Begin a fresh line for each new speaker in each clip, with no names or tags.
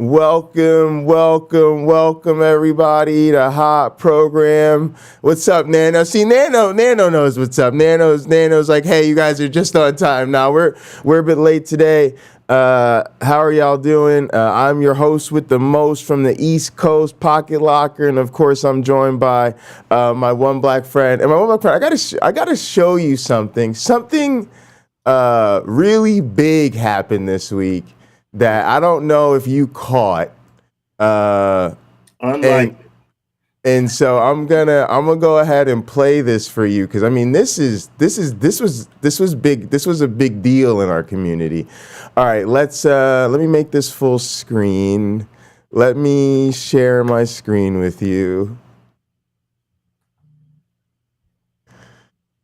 Welcome, everybody to Hot Program. What's up, Nano? See, Nano knows what's up. Nano's like, hey, you guys are just on time. Now we're a bit late today. How are y'all doing? I'm your host with the most from the East Coast, Pocketlocker, and of course, I'm joined by my OneBlack Friend. And my OneBlack Friend, I gotta show you something. Something really big happened this week that I don't know if you caught. And so I'm gonna go ahead and play this for you because I mean this was big. This was a big deal in our community. All right, let me make this full screen. Let me share my screen with you.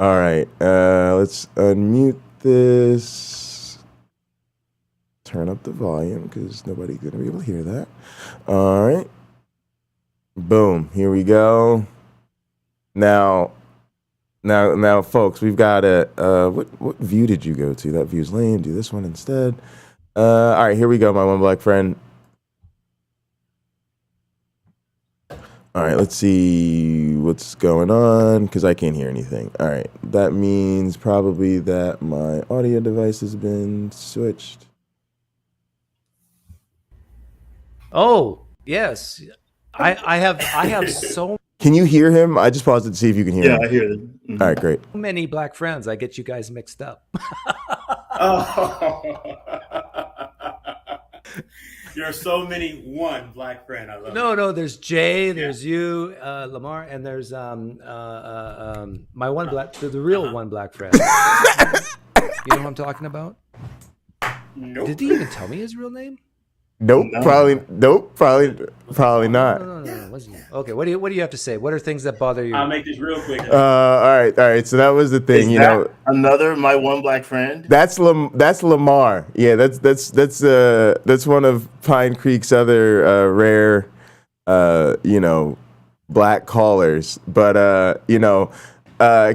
All right, let's unmute this. Turn up the volume because nobody's gonna be able to hear that. All right. Boom. Here we go. Now, folks, we've got what view did you go to? That view's lame. Do this one instead. All right, here we go, my OneBlack Friend. All right, let's see what's going on because I can't hear anything. All right, that means probably that my audio device has been switched.
Oh, yes. I have so
Can you hear him? I just paused it to see if you can hear him.
Yeah, I hear them.
Mm-hmm. All right, great.
many black friends. I get you guys mixed up.
Oh. You're so many one black friend. I love it.
No, there's Jay, there's you, Lamar, and there's my one black, the real one black friend. You know who I'm talking about?
Nope.
Did he even tell me his real name?
Nope,
No.
probably not.
No. Wasn't he? Okay, what do you have to say? What are things that bother you?
I'll make this real quick.
All right. So that was the thing,
Is that another my one black friend?
That's Lamar. Yeah, that's one of Pine Creek's other rare, black callers. But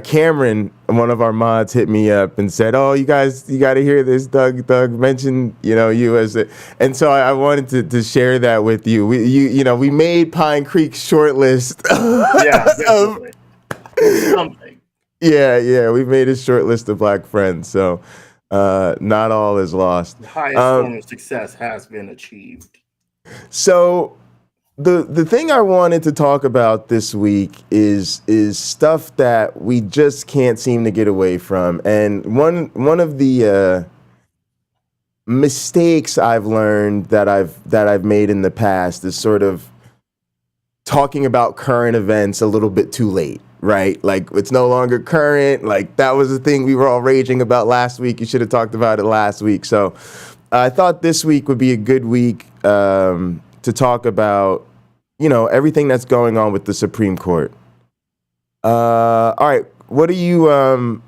Cameron, one of our mods, hit me up and said, "Oh, you got to hear this. Doug mentioned, you as a," and so I wanted to share that with you. We made Pine Creek's short list.
Something.
Yeah, we made a short list of black friends. So not all is lost.
The highest form of success has been achieved.
So the thing I wanted to talk about this week is stuff that we just can't seem to get away from. And one of the mistakes I've learned that I've made in the past is sort of talking about current events a little bit too late, right? Like it's no longer current. Like that was the thing we were all raging about last week. You should have talked about it last week. So I thought this week would be a good week to talk about, everything that's going on with the Supreme Court. All right, what are you,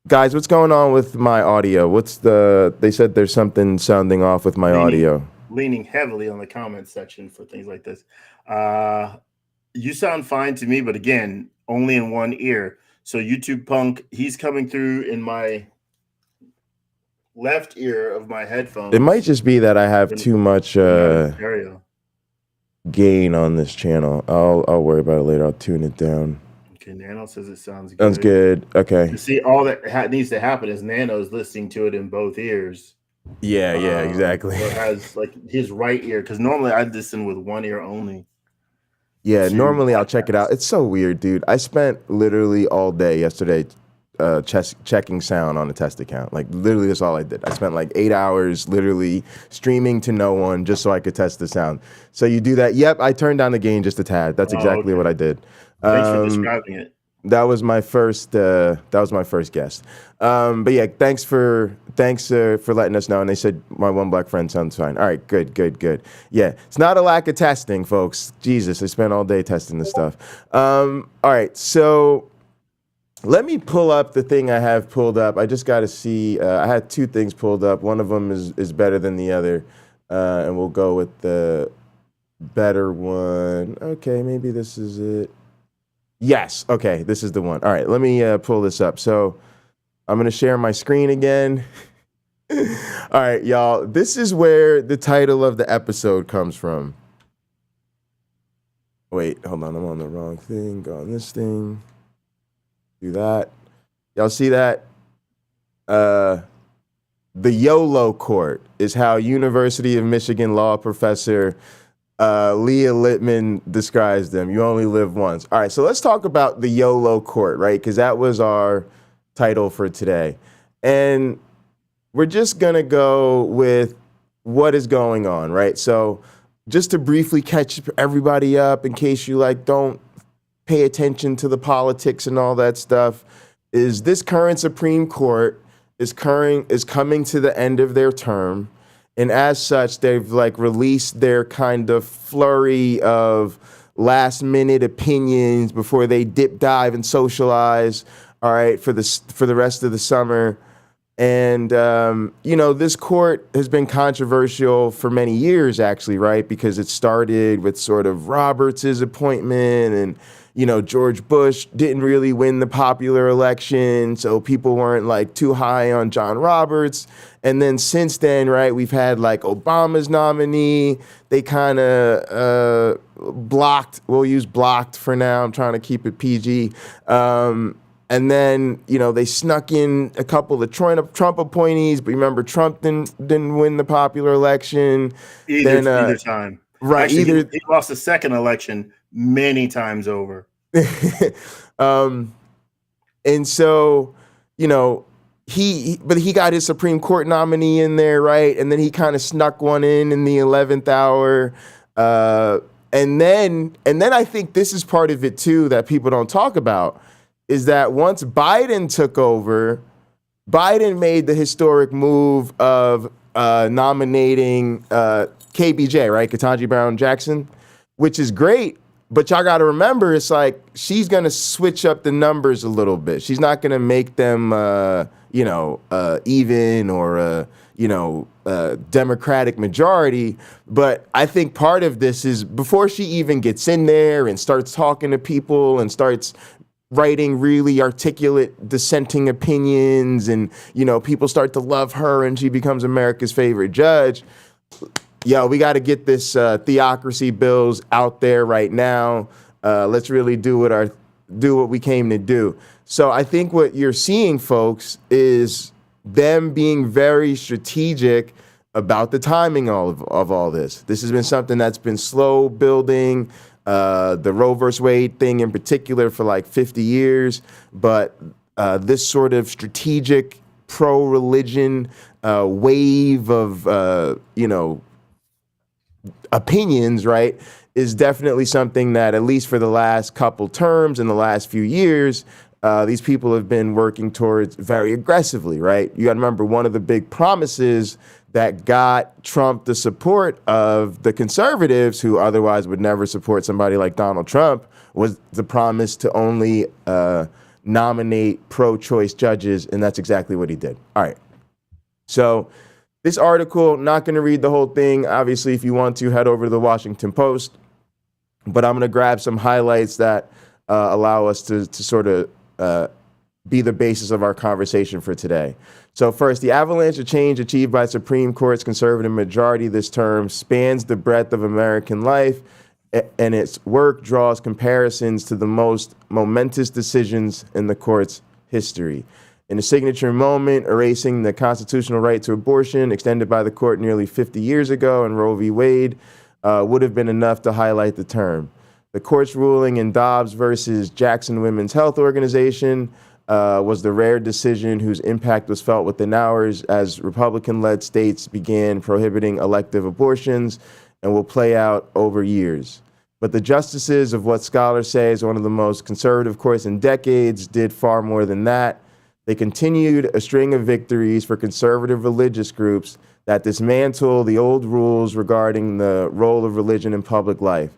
guys, what's going on with my audio? They said there's something sounding off with my audio.
Leaning heavily on the comment section for things like this. You sound fine to me, but again, only in one ear. So YouTube Punk, he's coming through in my left ear of my headphones.
It might just be that I have too much gain on this channel. I'll worry about it later. I'll tune it down.
Okay, Nano says it sounds good.
Sounds good. Okay.
You see, all that needs to happen is Nano's listening to it in both ears.
Yeah, exactly.
So it has like his right ear, because normally I listen with one ear only.
Yeah, normally I'll check it out. It's so weird, dude. I spent literally all day yesterday checking sound on a test account. Like literally that's all I did. I spent like 8 hours literally streaming to no one just so I could test the sound. So you do that. Yep, I turned down the gain just a tad. That's exactly what I did.
Thanks for describing it.
That was my first guest. But yeah, thanks for letting us know. And they said my one black friend sounds fine. All right, good. Yeah, it's not a lack of testing, folks. Jesus, I spent all day testing this stuff. All right, so let me pull up the thing I have pulled up. I just got to see. I had two things pulled up. One of them is better than the other, and we'll go with the better one. Okay, maybe this is it. Yes. Okay, this is the one. All right, let me pull this up. So I'm going to share my screen again. All right, y'all. This is where the title of the episode comes from. Wait, hold on. I'm on the wrong thing. Go on this thing. Do that. Y'all see that? The YOLO court is how University of Michigan law professor Leah Littman describes them. You only live once. All right, so let's talk about the YOLO court, right? Because that was our title for today. And we're just going to go with what is going on, right? So just to briefly catch everybody up in case you don't pay attention to the politics and all that stuff, is this current Supreme Court is coming to the end of their term. And as such, they've released their kind of flurry of last minute opinions before they dip dive and socialize, all right, for the rest of the summer. And, this court has been controversial for many years, actually, right? Because it started with sort of Roberts' appointment and, George Bush didn't really win the popular election. So people weren't too high on John Roberts. And then since then, right, we've had Obama's nominee. They kind of blocked. We'll use blocked for now. I'm trying to keep it PG. And then, they snuck in a couple of Trump appointees, but remember, Trump didn't win the popular election.
Either time.
Right.
Actually, he lost the second election many times over.
And so, he got his Supreme Court nominee in there, right? And then he kind of snuck one in the 11th hour. And then I think this is part of it too that people don't talk about. Is that once Biden took over, Biden made the historic move of nominating KBJ, right, Ketanji Brown Jackson, which is great. But y'all got to remember, it's she's going to switch up the numbers a little bit. She's not going to make them, even or, Democratic majority. But I think part of this is before she even gets in there and starts talking to people and starts writing really articulate dissenting opinions and, people start to love her and she becomes America's favorite judge. Yo, we got to get this theocracy bills out there right now. Let's really do what we came to do. So I think what you're seeing, folks, is them being very strategic about the timing of all this. This has been something that's been slow building. The Roe versus Wade thing in particular for 50 years, but this sort of strategic pro-religion wave of, opinions, right, is definitely something that at least for the last couple terms in the last few years, these people have been working towards very aggressively, right? You got to remember one of the big promises that got Trump the support of the conservatives who otherwise would never support somebody like Donald Trump was the promise to only nominate pro-choice judges, and that's exactly what he did. All right. So this article, not going to read the whole thing. Obviously, if you want to, head over to the Washington Post. But I'm going to grab some highlights that allow us to sort of be the basis of our conversation for today. So first, the avalanche of change achieved by Supreme Court's conservative majority this term spans the breadth of American life, and its work draws comparisons to the most momentous decisions in the court's history. In a signature moment, erasing the constitutional right to abortion extended by the court nearly 50 years ago in Roe v. Wade would have been enough to highlight the term. The court's ruling in Dobbs versus Jackson Women's Health Organization was the rare decision whose impact was felt within hours as Republican-led states began prohibiting elective abortions and will play out over years. But the justices of what scholars say is one of the most conservative courts in decades did far more than that. They continued a string of victories for conservative religious groups that dismantle the old rules regarding the role of religion in public life.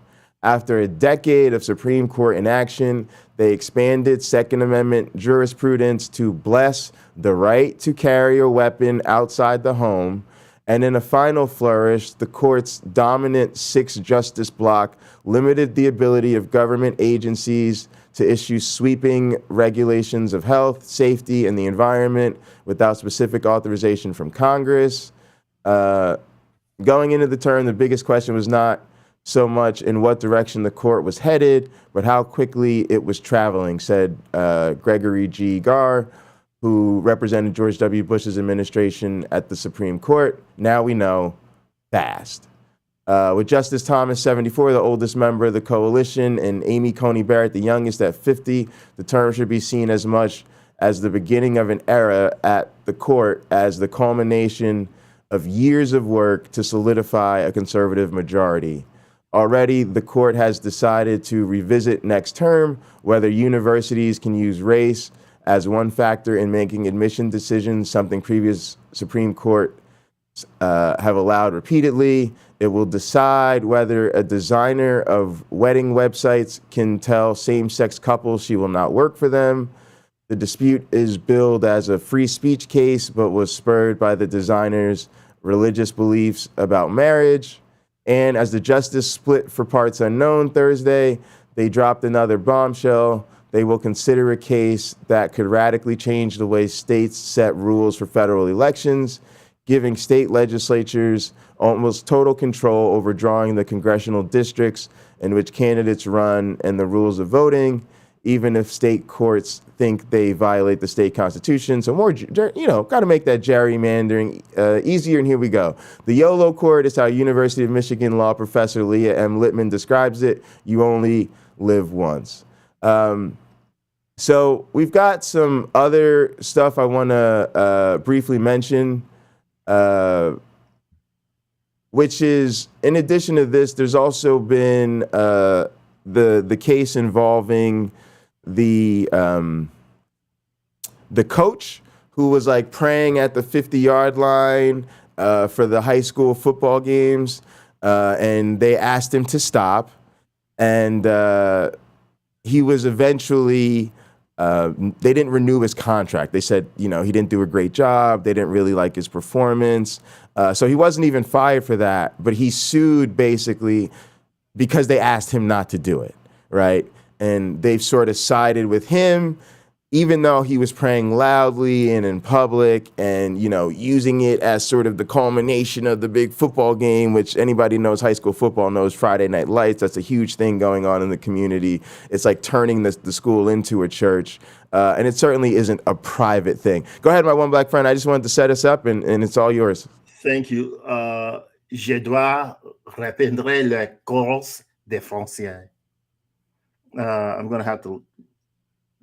After a decade of Supreme Court inaction, they expanded Second Amendment jurisprudence to bless the right to carry a weapon outside the home And in a final flourish, the court's dominant 6-justice block limited the ability of government agencies to issue sweeping regulations of health, safety, and the environment without specific authorization from Congress. Going into the term, the biggest question was not so much in what direction the court was headed, but how quickly it was traveling, said Gregory G. Garr, who represented George W. Bush's administration at the Supreme Court. Now we know, fast. With Justice Thomas, 74, the oldest member of the coalition, and Amy Coney Barrett, the youngest, at 50, the term should be seen as much as the beginning of an era at the court as the culmination of years of work to solidify a conservative majority. Already, the court has decided to revisit next term whether universities can use race as one factor in making admission decisions, something previous Supreme Court have allowed repeatedly. It will decide whether a designer of wedding websites can tell same-sex couples she will not work for them. The dispute is billed as a free speech case, but was spurred by the designer's religious beliefs about marriage. And as the justice split for parts unknown Thursday, they dropped another bombshell. They will consider a case that could radically change the way states set rules for federal elections, giving state legislatures almost total control over drawing the congressional districts in which candidates run and the rules of voting, even if state courts think they violate the state constitution. So more, got to make that gerrymandering easier, and here we go. The YOLO court is how University of Michigan law professor Leah M. Littman describes it. You only live once. So we've got some other stuff I want to briefly mention, which is, in addition to this, there's also been the case involving the coach who was like praying at the 50-yard line for the high school football games, and they asked him to stop, and he was eventually, they didn't renew his contract. They said, he didn't do a great job. They didn't really like his performance. So he wasn't even fired for that, but he sued basically because they asked him not to do it, right? And they've sort of sided with him, even though he was praying loudly and in public and, using it as sort of the culmination of the big football game, which anybody knows high school football knows Friday Night Lights. That's a huge thing going on in the community. It's like turning the school into a church. And it certainly isn't a private thing. Go ahead, my one black friend. I just wanted to set us up and it's all yours.
Thank you. Je dois reprendre le cours de français. I'm going to have to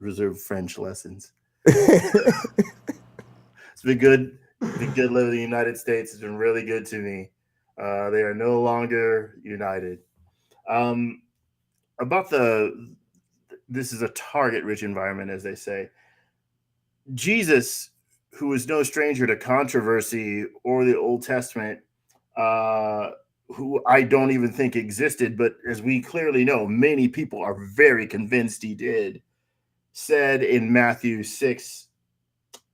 reserve French lessons. It's been good. Been good living in the United States. It's been really good to me. They are no longer united. This is a target-rich environment, as they say. Jesus, who is no stranger to controversy or the Old Testament, who I don't even think existed, but as we clearly know, many people are very convinced he did, said in Matthew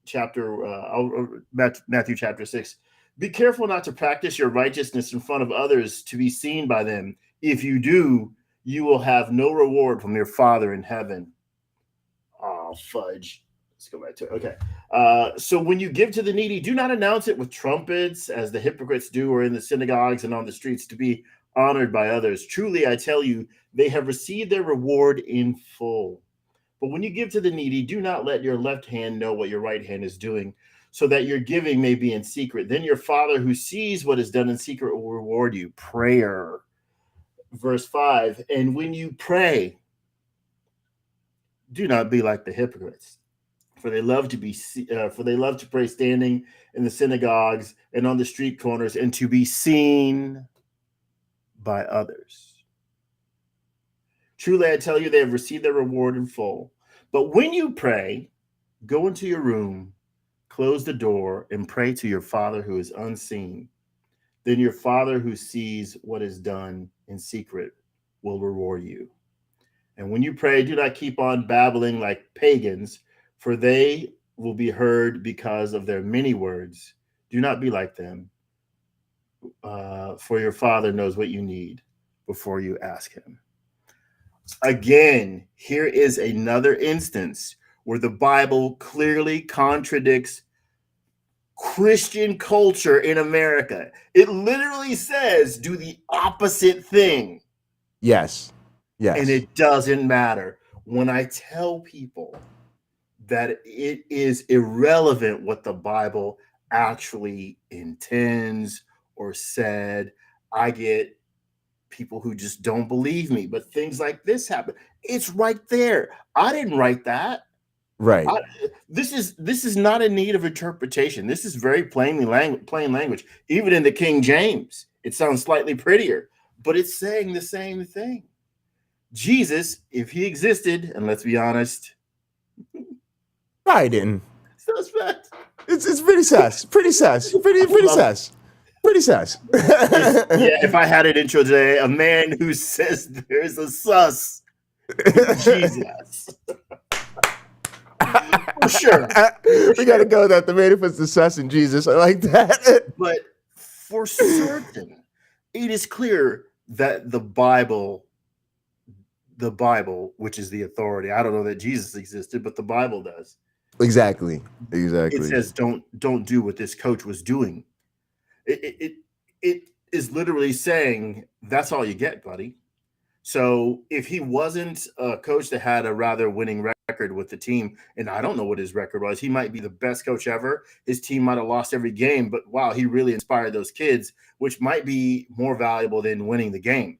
chapter 6, be careful not to practice your righteousness in front of others to be seen by them. If you do, you will have no reward from your Father in heaven. Oh, fudge. Let's go back to it. Okay. So when you give to the needy, do not announce it with trumpets as the hypocrites do, or in the synagogues and on the streets to be honored by others. Truly, I tell you, they have received their reward in full. But when you give to the needy, do not let your left hand know what your right hand is doing, so that your giving may be in secret. Then your Father who sees what is done in secret will reward you. Prayer. Verse 5, and when you pray, do not be like the hypocrites, for they love to pray standing in the synagogues and on the street corners and to be seen by others. Truly, I tell you, they have received their reward in full. But when you pray, go into your room, close the door, and pray to your Father who is unseen. Then your Father who sees what is done in secret will reward you. And when you pray, do not keep on babbling like pagans, for they will be heard because of their many words. Do not be like them, for your Father knows what you need before you ask him. Again, here is another instance where the Bible clearly contradicts Christian culture in America. It literally says do the opposite thing.
Yes. Yes.
And it doesn't matter. When I tell people that it is irrelevant what the Bible actually intends or said, I get people who just don't believe me. But things like this happen. It's right there. I didn't write that.
Right.
This is not in need of interpretation. This is very plain language. Even in the King James, it sounds slightly prettier, but it's saying the same thing. Jesus, if he existed, and let's be honest,
I didn't.
Suspect.
It's pretty sus. Pretty sus. Pretty sus. Pretty sus.
Yeah, if I had an intro today, a man who says there's a sus. Jesus. For sure.
We got to go with that. The man who puts the sus in Jesus. I like that.
But for certain, it is clear that the Bible, which is the authority, I don't know that Jesus existed, but the Bible does.
Exactly.
It says don't do what this coach was doing. It is literally saying that's all you get, buddy. So if he wasn't a coach that had a rather winning record with the team, and I don't know what his record was, he might be the best coach ever. His team might have lost every game, but wow, he really inspired those kids, which might be more valuable than winning the game.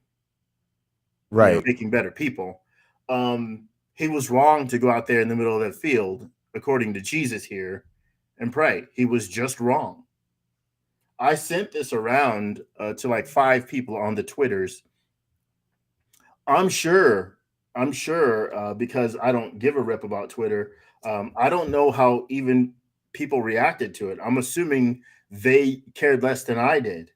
Right.
Making better people. He was wrong to go out there in the middle of that field, according to Jesus here, and pray. He was just wrong. I sent this around to like 5 people on the Twitters. I'm sure because I don't give a rip about Twitter. I don't know how even people reacted to it. I'm assuming they cared less than I did.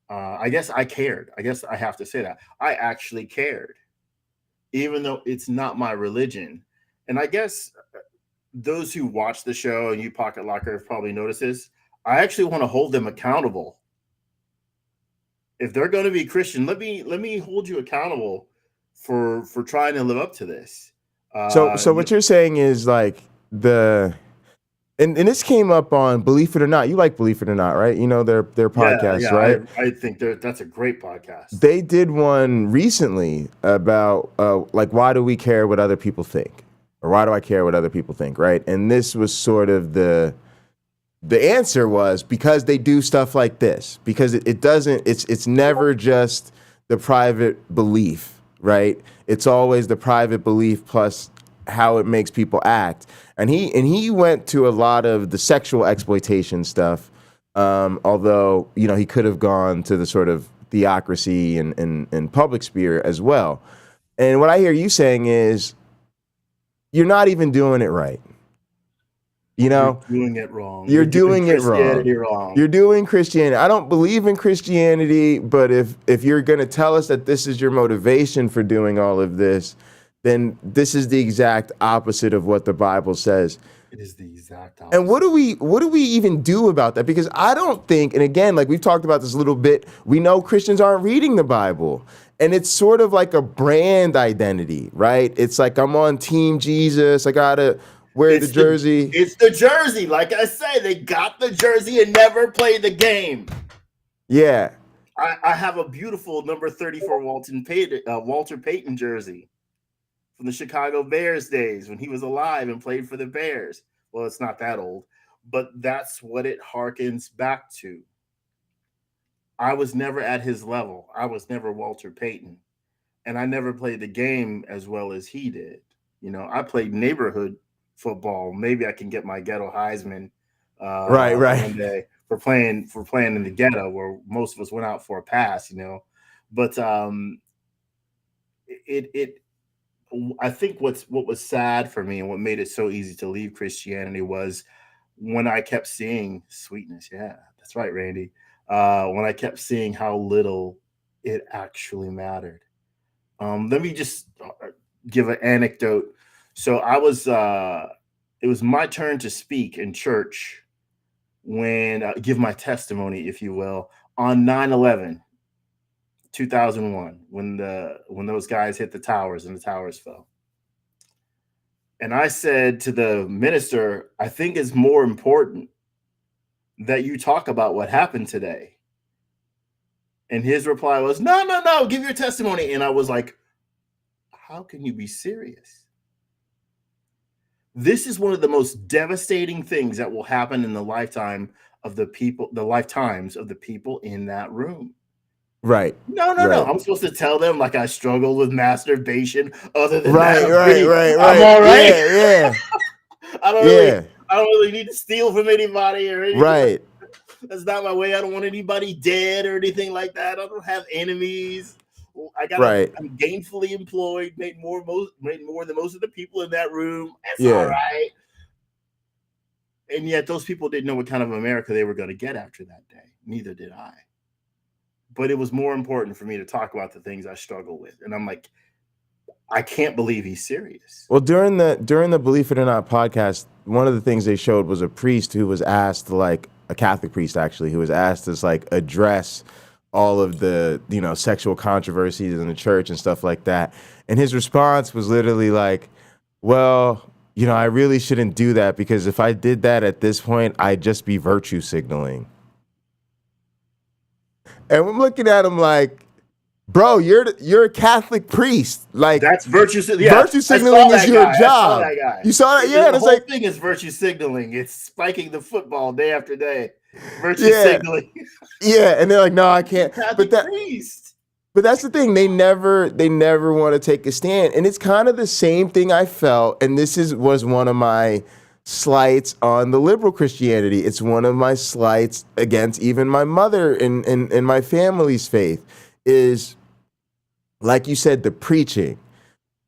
I guess I cared. I guess I have to say that. I actually cared, even though it's not my religion. And I guess those who watch the show and you Pocket Locker have probably noticed this. I actually want to hold them accountable. If they're going to be Christian, let me hold you accountable for trying to live up to this.
So what you're saying is like and this came up on Believe It or Not. You like Believe It or Not, right? You know their podcast, right?
I think that's a great podcast.
They did one recently about like why do we care what other people think, or why do I care what other people think, right? And this was sort of the answer was because they do stuff like this, because it's never just the private belief, right? It's always the private belief plus how it makes people act. And he went to a lot of the sexual exploitation stuff, although, you know, he could have gone to the sort of theocracy and public sphere as well. And what I hear you saying is you're not even doing it right. You know,
you're doing it wrong.
You're doing it wrong. You're doing Christianity. I don't believe in Christianity, but if you're going to tell us that this is your motivation for doing all of this, then this is the exact opposite of what the Bible says.
It is the exact opposite.
And what do we even do about that? Because I don't think, and again, like we've talked about this a little bit, we know Christians aren't reading the Bible. And it's sort of like a brand identity, right? It's like I'm on Team Jesus. I gotta wear the jersey.
It's the jersey. Like I say, they got the jersey and never played the game.
Yeah.
I have a beautiful number 34 Walter Payton jersey from the Chicago Bears days when he was alive and played for the Bears. Well, it's not that old, but that's what it harkens back to. I was never at his level. I was never Walter Payton. And I never played the game as well as he did. You know, I played neighborhood football. Maybe I can get my ghetto Heisman
right
one day for playing in the ghetto where most of us went out for a pass, you know. But I think what was sad for me and what made it so easy to leave Christianity was when I kept seeing sweetness. Yeah, that's right, Randy. When I kept seeing how little it actually mattered. Let me just give an anecdote. So it was my turn to speak in church when give my testimony, if you will, on 9/11, 2001, when those guys hit the towers and the towers fell. And I said to the minister, I think it's more important that you talk about what happened today. And his reply was, no, give your testimony. And I was like, how can you be serious? This is one of the most devastating things that will happen in the lifetimes of the people in that room.
Right.
No. I'm supposed to tell them like I struggle with masturbation. Other than
Right.
I'm all right.
Yeah.
I don't really need to steal from anybody or anything.
Right.
That's not my way. I don't want anybody dead or anything like that. I don't have enemies. I'm gainfully employed, made more than most of the people in that room. That's all right. And yet those people didn't know what kind of America they were going to get after that day. Neither did I. But it was more important for me to talk about the things I struggle with. And I'm like, I can't believe he's serious.
Well, during the Believe It or Not podcast, one of the things they showed was a priest who was asked, like a Catholic priest actually, who was asked to like address all of the, sexual controversies in the church and stuff like that. And his response was literally like, well, I really shouldn't do that because if I did that at this point, I'd just be virtue signaling. And I'm looking at him like, bro, you're a Catholic priest. Like
that's virtue.
Virtue signaling is your job. You saw that? Yeah,
the whole thing is virtue signaling. It's spiking the football day after day. Virtue signaling.
Yeah, and they're like, no, I can't.
Catholic priest.
But that's the thing. They never want to take a stand, and it's kind of the same thing I felt. And this was one of my slights on the liberal Christianity. It's one of my slights against even my mother and my family's faith is, like you said, the preaching.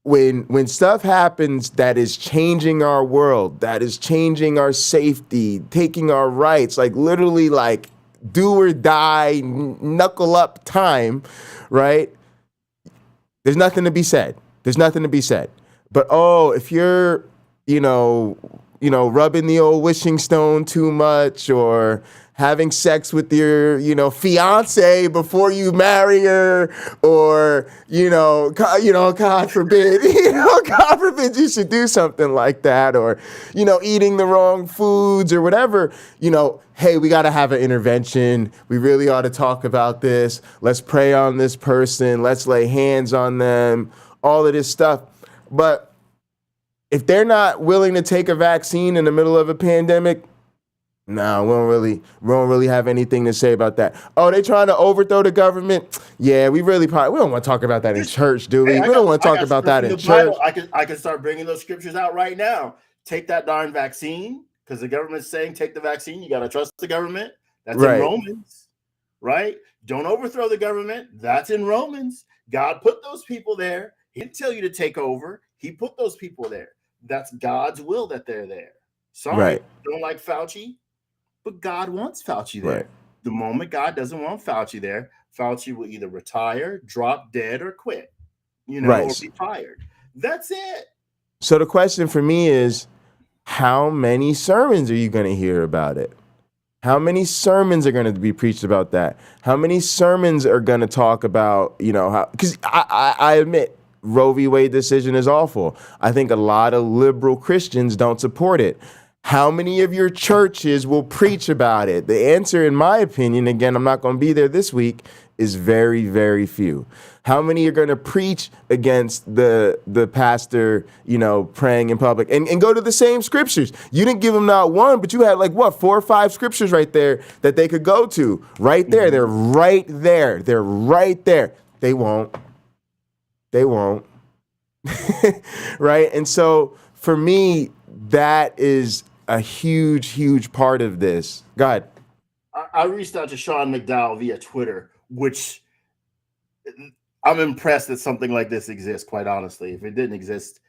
When stuff happens that is changing our world, that is changing our safety, taking our rights, like literally like do or die, knuckle up time, right? There's nothing to be said. But if you're, rubbing the old wishing stone too much or having sex with your, fiance before you marry her, or, God forbid, God forbid you should do something like that, or, eating the wrong foods or whatever, hey, we got to have an intervention. We really ought to talk about this. Let's pray on this person. Let's lay hands on them, all of this stuff. But if they're not willing to take a vaccine in the middle of a pandemic, no, we don't really have anything to say about that. Oh, they trying to overthrow the government? Yeah, we don't want to talk about that in church, do we? We don't want to talk about that in church.
I can start bringing those scriptures out right now. Take that darn vaccine, because the government's saying take the vaccine. You got to trust the government. That's in Romans, right? Don't overthrow the government. That's in Romans. God put those people there. He didn't tell you to take over. He put those people there. That's God's will that they're there. Sorry, don't like Fauci. But God wants Fauci there. Right. The moment God doesn't want Fauci there, Fauci will either retire, drop dead, or quit, or be fired. That's it.
So the question for me is, how many sermons are you going to hear about it? How many sermons are going to be preached about that? How many sermons are going to talk about, how? Because I admit, Roe v. Wade decision is awful. I think a lot of liberal Christians don't support it. How many of your churches will preach about it? The answer, in my opinion, again, I'm not going to be there this week, is very, very few. How many are going to preach against the pastor, praying in public and go to the same scriptures? You didn't give them not one, but you had 4 or 5 scriptures right there that they could go to. Right there. Mm-hmm. They're right there. They're right there. They won't. Right? And so for me, that is a huge, huge part of this. Go ahead.
I reached out to Sean McDowell via Twitter, which I'm impressed that something like this exists, quite honestly. If it didn't exist,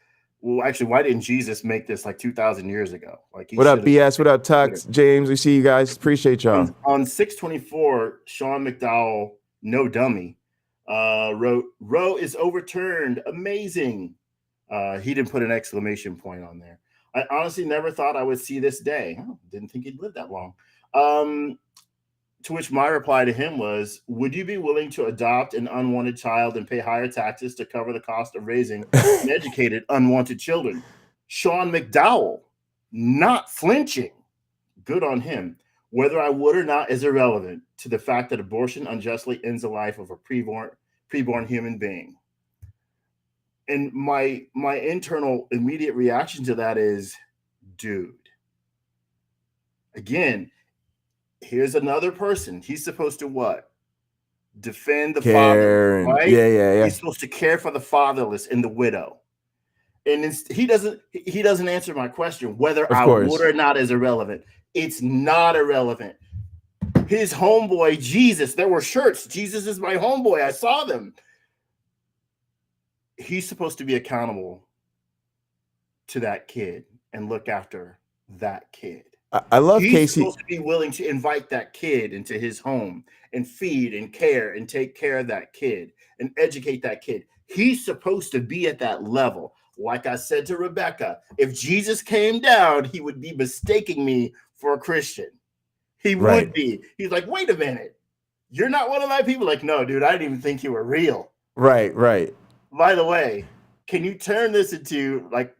well, actually, why didn't Jesus make this 2,000 years ago?
What up, BS? What up, Tux? James, we see you guys. Appreciate y'all.
On 6/24, Sean McDowell, no dummy, wrote, Roe is overturned. Amazing. He didn't put an exclamation point on there. I honestly never thought I would see this day. Didn't think he'd live that long. To which my reply to him was, would you be willing to adopt an unwanted child and pay higher taxes to cover the cost of raising and educated unwanted children? Sean McDowell, not flinching. Good on him. Whether I would or not is irrelevant to the fact that abortion unjustly ends the life of a preborn human being. And my internal immediate reaction to that is, dude, again, here's another person. He's supposed to what? Defend the father, right?
Yeah.
He's supposed to care for the fatherless and the widow. And he doesn't answer my question. Whether I would or not is irrelevant. It's not irrelevant. His homeboy, Jesus, there were shirts. Jesus is my homeboy. I saw them. He's supposed to be accountable to that kid and look after that kid.
I love
He's
Casey.
supposed to be willing to invite that kid into his home and feed and care and take care of that kid and educate that kid. He's supposed to be at that level. Like I said to Rebecca, if Jesus came down, he would be mistaking me for a Christian. He would be. He's like, wait a minute. You're not one of my people. Like, no, dude, I didn't even think you were real.
Right.
By the way, can you turn this into like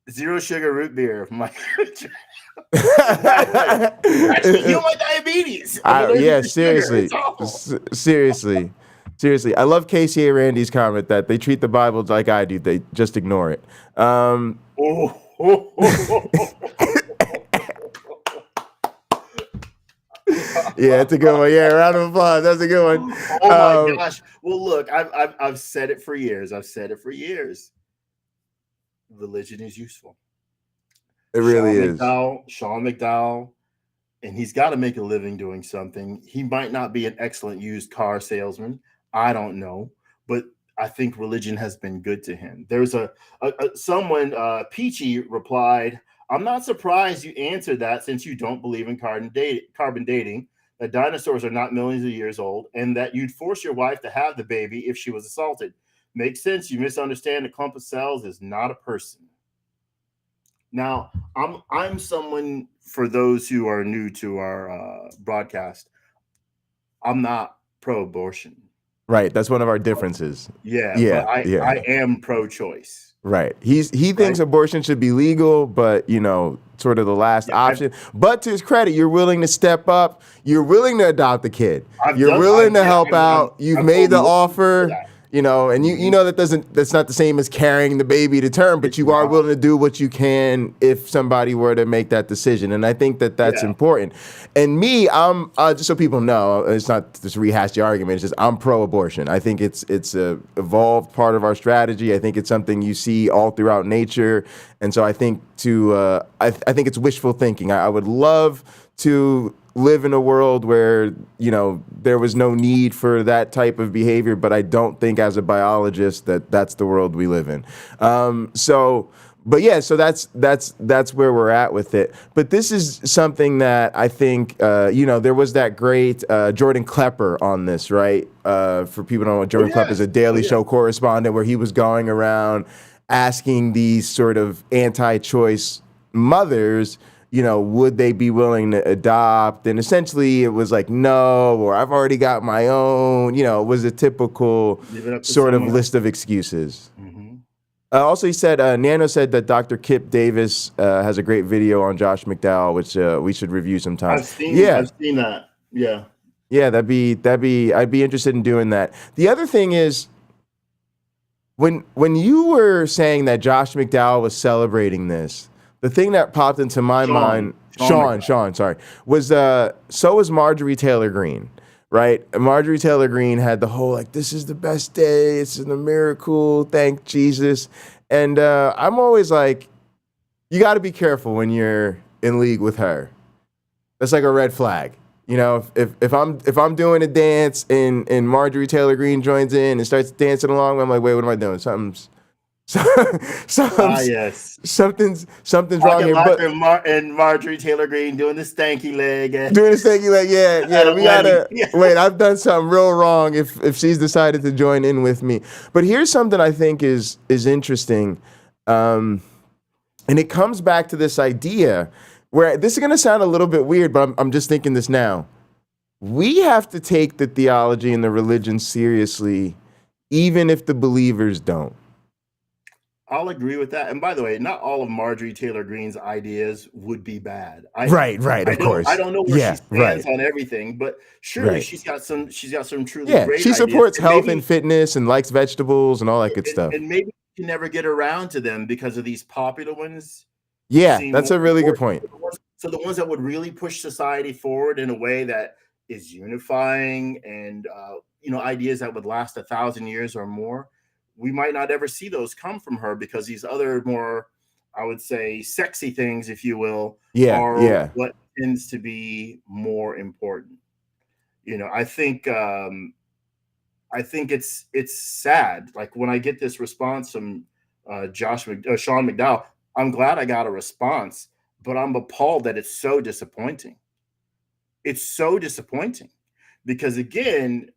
zero sugar root beer? Actually, heal my diabetes.
Yeah, seriously. Seriously. I love Casey A. Randy's comment that they treat the Bible like I do. They just ignore it. Yeah, it's a good one. Yeah, round of applause. That's a good one.
Oh my gosh. Well, look, I've said it for years. Religion is useful.
It really is.
Sean McDowell, and he's got to make a living doing something. He might not be an excellent used car salesman. I don't know, but I think religion has been good to him. There's someone, Peachy replied, I'm not surprised you answered that since you don't believe in carbon dating, that dinosaurs are not millions of years old, and that you'd force your wife to have the baby if she was assaulted. Makes sense. You misunderstand a clump of cells is not a person. Now, I'm someone, for those who are new to our broadcast, I'm not pro-abortion.
Right. That's one of our differences.
Yeah. I am pro-choice.
Right. He thinks abortion should be legal, but, sort of the last option. But to his credit, you're willing to step up. You're willing to adopt the kid. You're willing to help out. You've made the offer. And you know that's not the same as carrying the baby to term, but you are willing to do what you can if somebody were to make that decision. And I think that's important. And me, I'm just so people know, it's not to rehash the argument. It's just I'm pro-abortion. I think it's a evolved part of our strategy. I think it's something you see all throughout nature. And so I think I think it's wishful thinking. I would love to live in a world where, there was no need for that type of behavior, but I don't think as a biologist that's the world we live in. So that's where we're at with it. But this is something that I think, there was that great Jordan Klepper on this, right? For people who don't know, Jordan Klepper is a Daily Show correspondent where he was going around asking these sort of anti-choice mothers, would they be willing to adopt? And essentially it was like, no, or I've already got my own, it was a typical sort of list of excuses. Mm-hmm. Also, he said, Nano said that Dr. Kip Davis has a great video on Josh McDowell, which we should review sometime.
I've seen that. Yeah.
Yeah, I'd be interested in doing that. The other thing is, when you were saying that Josh McDowell was celebrating this, the thing that popped into my mind, Sean, was so was Marjorie Taylor Greene, right? Marjorie Taylor Greene had the whole, this is the best day, it's a miracle, thank Jesus. And I'm always like, you got to be careful when you're in league with her. That's like a red flag. If I'm doing a dance and Marjorie Taylor Greene joins in and starts dancing along, I'm like, wait, what am I doing? Something's wrong here.
And Marjorie Taylor Greene doing the stanky leg.
Yeah. We gotta wait. I've done something real wrong if she's decided to join in with me. But here's something I think is interesting, and it comes back to this idea where this is gonna sound a little bit weird, but I'm just thinking this now. we have to take the theology and the religion seriously, even if the believers don't.
I'll agree with that. And by the way, not all of Marjorie Taylor Greene's ideas would be bad.
Right, of course.
I don't know where she
Yeah,
stands
right.
on everything, but surely
Right.
she's got some truly
Yeah,
great
she
ideas.
supports
And
health
maybe,
and fitness and likes vegetables and all that good stuff.
and maybe you can never get around to them because of these popular ones.
Yeah,
seem
that's
more
a really good
important.
point.
So the ones that would really push society forward in a way that is unifying and ideas that would last 1,000 years or more, we might not ever see those come from her because these other more, I would say, sexy things, if you will,
Yeah,
are
yeah.
what tends to be more important. I think it's sad. Like when I get this response from Sean McDowell, I'm glad I got a response, but I'm appalled that it's so disappointing. It's so disappointing because, again,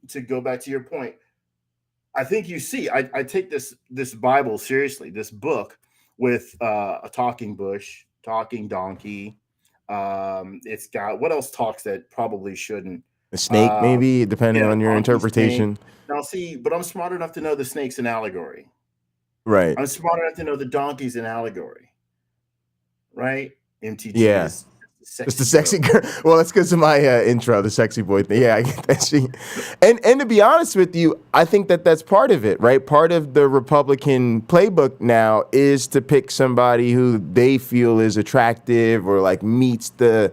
to go back to your point, I think you see, I take this Bible seriously, this book with a talking bush, talking donkey. It's got what else talks that probably shouldn't.
A snake, maybe, depending on your
donkey,
interpretation.
snake. Now, see, but I'm smart enough to know the snake's an allegory.
Right.
I'm smart enough to know the donkey's an allegory. Right? MTG
Yeah.
is
Just the sexy girl. Well, that's because of my intro, the sexy boy thing. Yeah, I get that. And to be honest with you, I think that's part of it, right? Part of the Republican playbook now is to pick somebody who they feel is attractive or like meets the,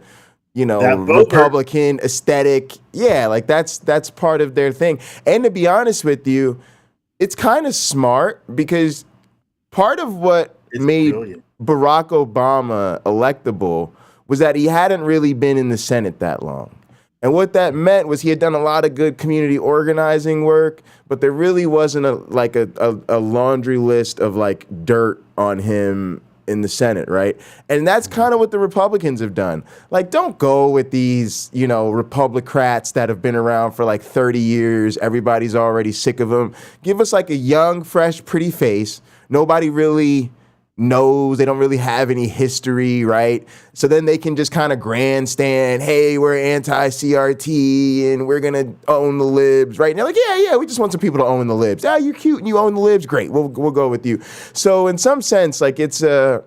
Republican aesthetic. Yeah, like that's part of their thing. And to be honest with you, it's kind of smart because part of what made Barack Obama electable was that he hadn't really been in the Senate that long. And what that meant was he had done a lot of good community organizing work, but there really wasn't a laundry list of like dirt on him in the Senate, right? And that's kind of what the Republicans have done. Like, don't go with these, Republicrats that have been around for like 30 years. Everybody's already sick of them. Give us like a young, fresh, pretty face. Nobody really knows, they don't really have any history, right? So then they can just kind of grandstand, hey, we're anti-CRT and we're gonna own the libs, right? And they're like, yeah, we just want some people to own the libs. Ah, you're cute and you own the libs, great. We'll go with you. So in some sense, like it's a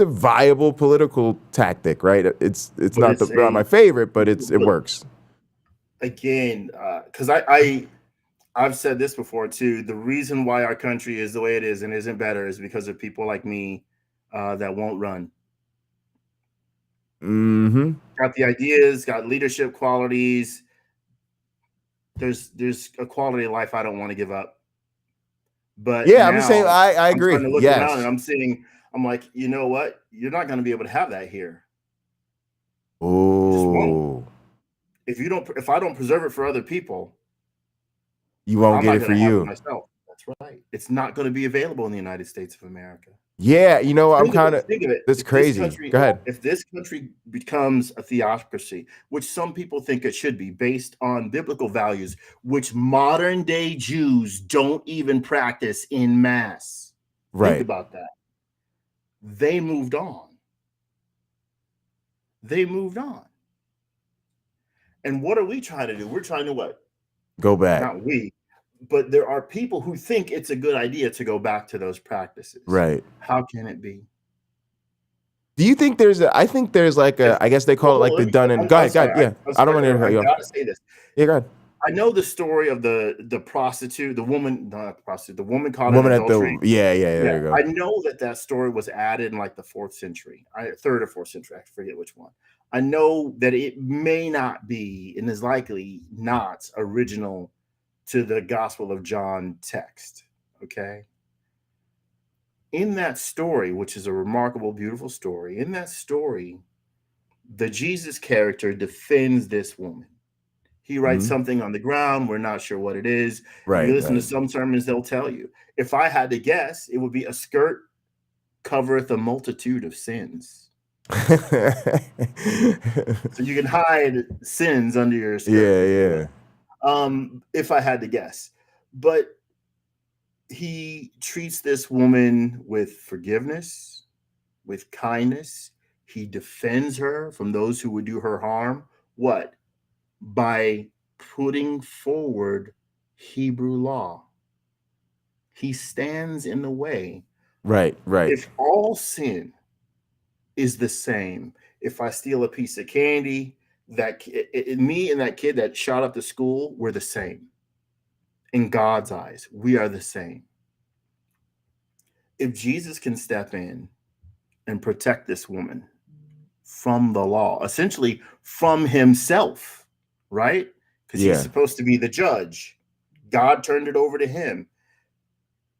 viable political tactic, right? It's not my favorite, but it works.
Again, because I've said this before too. The reason why our country is the way it is and isn't better is because of people like me that won't run.
Mm-hmm.
Got the ideas, got leadership qualities. There's a quality of life I don't want to give up. But
yeah, I'm just saying I agree.
I'm trying to look
yes.
around and I'm like, you know what? You're not going to be able to have that here.
Oh.
If I don't preserve it for other people,
you won't get it for you.
Myself. That's right. It's not going to be available in the United States of America.
Yeah, I'm kind of. That's crazy. Go ahead.
If this country becomes a theocracy, which some people think it should be, based on biblical values, which modern day Jews don't even practice in mass.
Right.
Think about that. They moved on. And what are we trying to do? We're trying to what?
Go back.
Not we. But there are people who think it's a good idea to go back to those practices.
Right.
How can it be?
Do you think I think there's like I guess they call it like the done and... Go ahead, yeah. I don't want to interrupt you.
I got to say this.
Yeah, go ahead.
I know the story of the prostitute, the woman, not the prostitute, the woman caught
in
adultery.
Yeah, there you go.
I know that story was added in like the 4th century, 3rd or 4th century. I forget which one. I know that it may not be, and is likely not, original to the Gospel of John text. Okay. In that story, which is a remarkable, beautiful story, in that story, the Jesus character defends this woman. He writes something on the ground. We're not sure what it is.
Right.
You listen to some sermons, they'll tell you. If I had to guess, it would be a skirt covereth a multitude of sins. So you can hide sins under your skirt.
Yeah.
If I had to guess. But he treats this woman with forgiveness, with kindness. He defends her from those who would do her harm. What? By putting forward Hebrew law. He stands in the way.
Right.
If all sin is the same, if I steal a piece of candy, me and that kid that shot up the school, we're the same. In God's eyes, we are the same. If Jesus can step in and protect this woman from the law, essentially from himself, right? Because he's supposed to be the judge. God turned it over to him.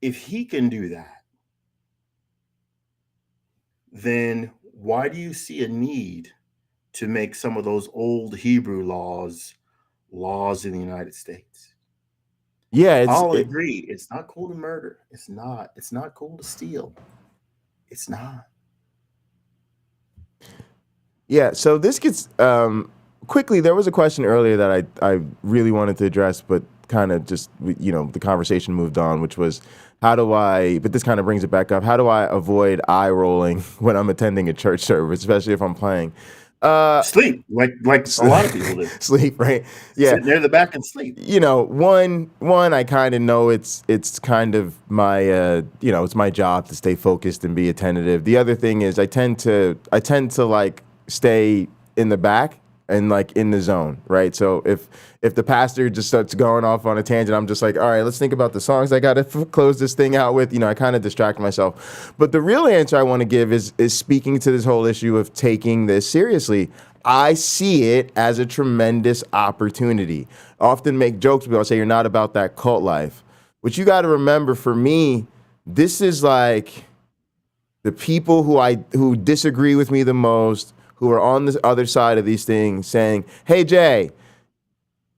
If he can do that, then why do you see a need to make some of those old Hebrew laws in the United States?
Yeah,
I'll agree. It's not cool to murder. It's not. It's not cool to steal. It's not.
Yeah, so this gets quickly. There was a question earlier that I really wanted to address, but kind of just, the conversation moved on, which was but this kind of brings it back up. How do I avoid eye rolling when I'm attending a church service, especially if I'm playing?
Sleep, like a lot of people do.
Sleep, right? Yeah.
Sit near the back and sleep.
One, I kind of know it's kind of my, it's my job to stay focused and be attentive. The other thing is I tend to like stay in the back and like in the zone, right? So if the pastor just starts going off on a tangent, I'm just like, all right, let's think about the songs I got to close this thing out with. I kind of distract myself. But the real answer I want to give is speaking to this whole issue of taking this seriously. I see it as a tremendous opportunity. I often make jokes with people. I say, you're not about that cult life. What you got to remember, for me, this is like the people who disagree with me the most, who are on the other side of these things, saying, hey, Jay,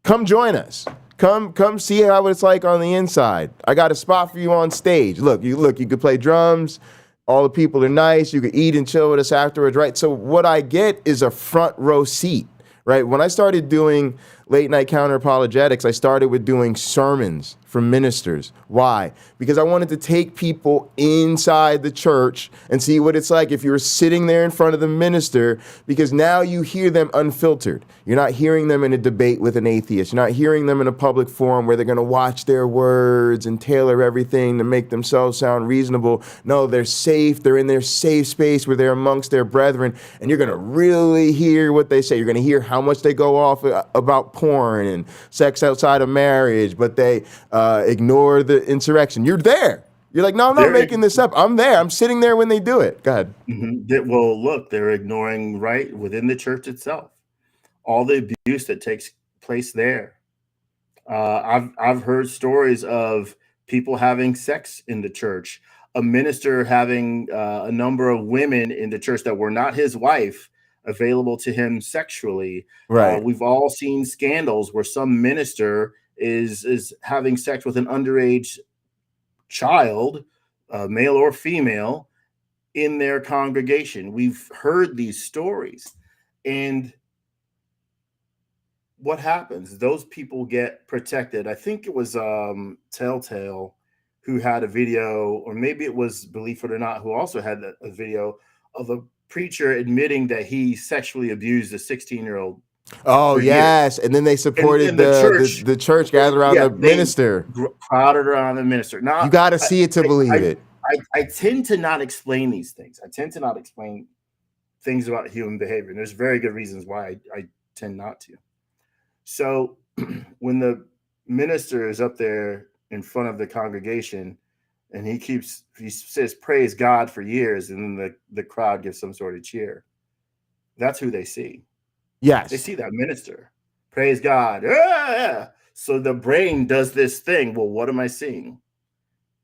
come join us. Come see how it's like on the inside. I got a spot for you on stage. Look, you could play drums. All the people are nice. You could eat and chill with us afterwards, right? So what I get is a front row seat, right? When I started doing Late-Night Counter-Apologetics, I started with doing sermons from ministers. Why? Because I wanted to take people inside the church and see what it's like if you were sitting there in front of the minister, because now you hear them unfiltered. You're not hearing them in a debate with an atheist. You're not hearing them in a public forum where they're going to watch their words and tailor everything to make themselves sound reasonable. No, they're safe. They're in their safe space where they're amongst their brethren, and you're going to really hear what they say. You're going to hear how much they go off about porn and sex outside of marriage, but they ignore the insurrection. You're there. You're like, no, I'm not making this up. I'm there. I'm sitting there when they do it. Go ahead.
Mm-hmm. Well, look, they're ignoring right within the church itself all the abuse that takes place there. I've heard stories of people having sex in the church, a minister having a number of women in the church that were not his wife available to him sexually.
Right.
We've all seen scandals where some minister is having sex with an underage child, male or female, in their congregation. We've heard these stories. And what happens? Those people get protected. I think it was Telltale who had a video, or maybe it was Believe It or Not, who also had a video of a preacher admitting that he sexually abused a 16-year-old.
Oh, yes. Years. And then they supported the church gathered around the minister.
Crowded around the minister. Now,
you got to see it to believe it.
I tend to not explain these things. I tend to not explain things about human behavior. And there's very good reasons why I tend not to. So when the minister is up there in front of the congregation and he says, praise God for years, and then the crowd gives some sort of cheer, that's who they see.
Yes.
They see that minister. Praise God. Ah! So the brain does this thing. Well, what am I seeing?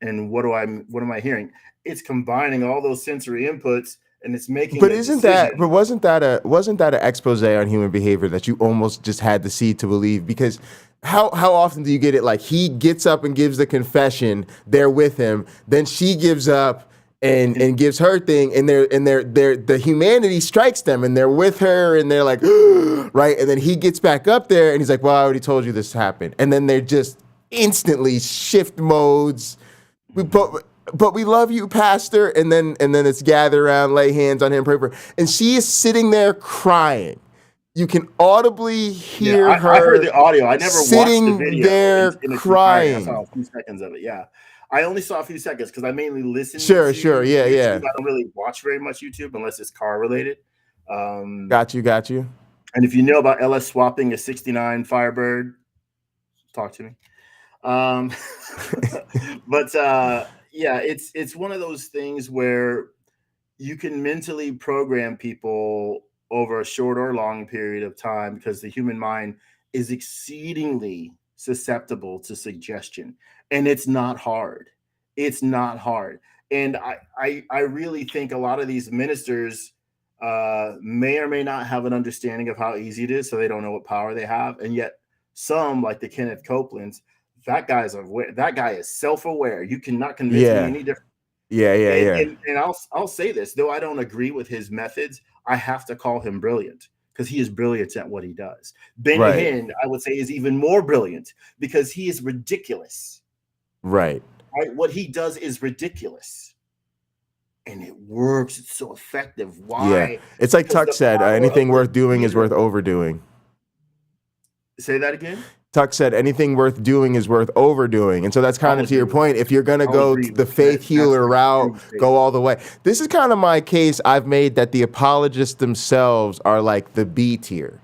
And what am I hearing? It's combining all those sensory inputs, and it's making.
But wasn't that an expose on human behavior that you almost just had to see to believe? Because how often do you get it? Like, he gets up and gives the confession, they're with him, then she gives up and gives her thing, and the humanity strikes them, and they're with her, and they're like, right, and then he gets back up there, and he's like, well, I already told you this happened, and then they're just instantly shift modes. But we love you, Pastor, and then it's gather around, lay hands on him, pray for him, and she is sitting there crying. you can audibly hear
I
her.
heard the audio. I never watched the
sitting
video
there
in its entirety.
crying.
I saw a few seconds of it. Yeah, I only saw a few seconds because I mainly listen.
Sure,
to
yeah,
YouTube.
yeah.
I don't really watch very much YouTube unless it's car related.
Got you.
And if you know about LS swapping a 69 Firebird, talk to me. But yeah, it's one of those things where you can mentally program people over a short or long period of time because the human mind is exceedingly susceptible to suggestion, and it's not hard. It's not hard. And I really think a lot of these ministers may or may not have an understanding of how easy it is, so they don't know what power they have. And yet some, like the Kenneth Copelands, that guy is self-aware. You cannot convince me any different.
Yeah.
And I'll say this, though I don't agree with his methods, I have to call him brilliant because he is brilliant at what he does. Benny Hinn, I would say, is even more brilliant because he is ridiculous. Right? What he does is ridiculous. And it works. It's so effective. Why?
Yeah. It's like Tuck said, anything worth doing is worth overdoing.
Say that again?
Tuck said anything worth doing is worth overdoing. And so that's kind of to your point. If you're going to go the faith healer route, go all the way. This is kind of my case I've made that the apologists themselves are like the B tier.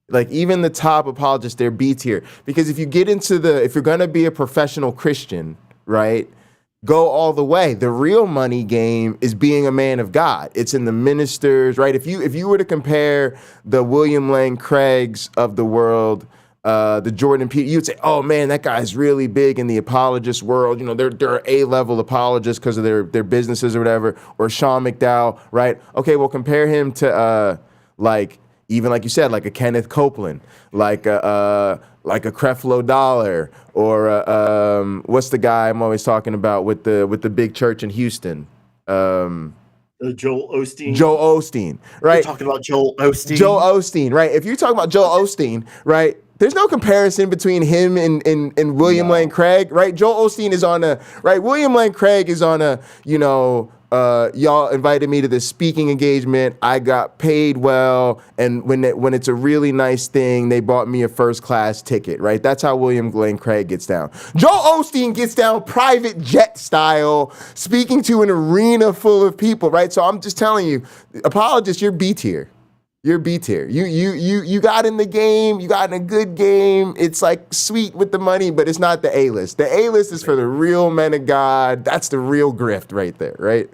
Like even the top apologists, they're B tier. Because if you get into if you're going to be a professional Christian, right, go all the way. The real money game is being a man of God. It's in the ministers, right? If you were to compare the William Lane Craigs of the world, the Jordan Peterson, you'd say, oh man, that guy's really big in the apologist world. You know, they're A-level apologists because of their businesses or whatever. Or Sean McDowell, right? Okay, well compare him to even like you said, like a Kenneth Copeland, like a Creflo Dollar, or what's the guy I'm always talking about with the big church in Houston? Joel
Osteen.
Joel Osteen, right?
You're talking about Joel Osteen.
Joel Osteen, right? If you're talking about Joel Osteen, right? There's no comparison between him and William Lane Craig, right? Joel Osteen is on William Lane Craig is on y'all invited me to this speaking engagement. I got paid well, and when it's a really nice thing, they bought me a first class ticket, right? That's how William Lane Craig gets down. Joel Osteen gets down private jet style, speaking to an arena full of people, right? So I'm just telling you, apologists, you're B tier. You're B tier. You got in the game. You got in a good game. It's like sweet with the money, but it's not the A-list. The A-list is for the real men of God. That's the real grift right there, right?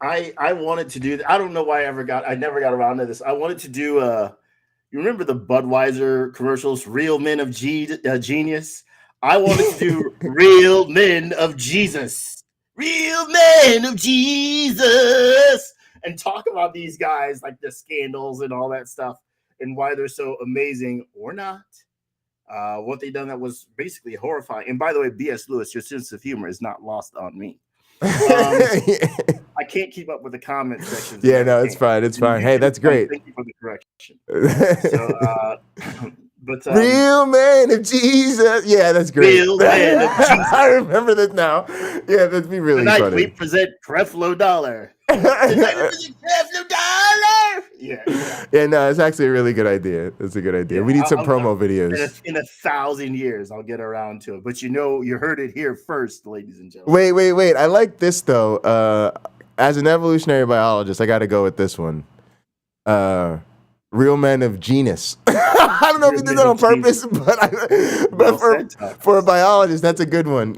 I wanted to do that. I don't know why I never got around to this. I wanted to do you remember the Budweiser commercials, Real Men of Genius? I wanted to do Real Men of Jesus. Real Men of Jesus. And talk about these guys, like the scandals and all that stuff, and why they're so amazing or not. What they done that was basically horrifying. And by the way, B.S. Lewis, your sense of humor is not lost on me. I can't keep up with the comment sections.
Yeah, no, it's fine. It's fine. Hey, that's great.
Thank you for the correction. So,
Real Man of Jesus. Yeah, that's great.
Real Man of Jesus.
I remember that now. Yeah, that'd be really
Tonight
funny.
we present Creflo Dollar. Creflo Dollar. Yeah,
no, it's actually a really good idea. It's a good idea. We need some promo videos.
In 1,000 years, I'll get around to it. But you heard it here first, ladies and gentlemen.
Wait. I like this though. As an evolutionary biologist, I got to go with this one. Real Men of Genus. I don't know if he did that on purpose, but for a biologist, that's a good one.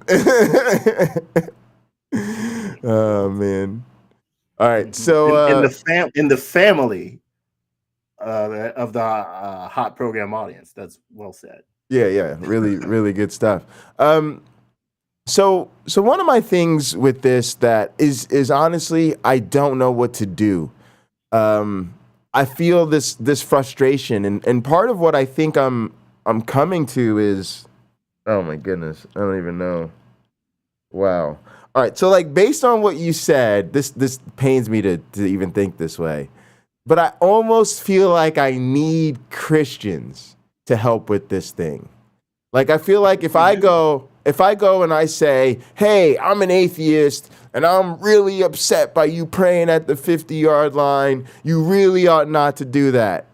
Oh man! All right, so
in the family of the hot program audience, that's well said.
Yeah, really good stuff. So one of my things with this that is honestly, I don't know what to do. I feel this frustration, and part of what I think I'm coming to is, oh my goodness, I don't even know. Wow. All right, so like based on what you said, this pains me to even think this way, but I almost feel like I need Christians to help with this thing. Like I feel like if I go and I say, hey, I'm an atheist and I'm really upset by you praying at the 50-yard line, you really ought not to do that.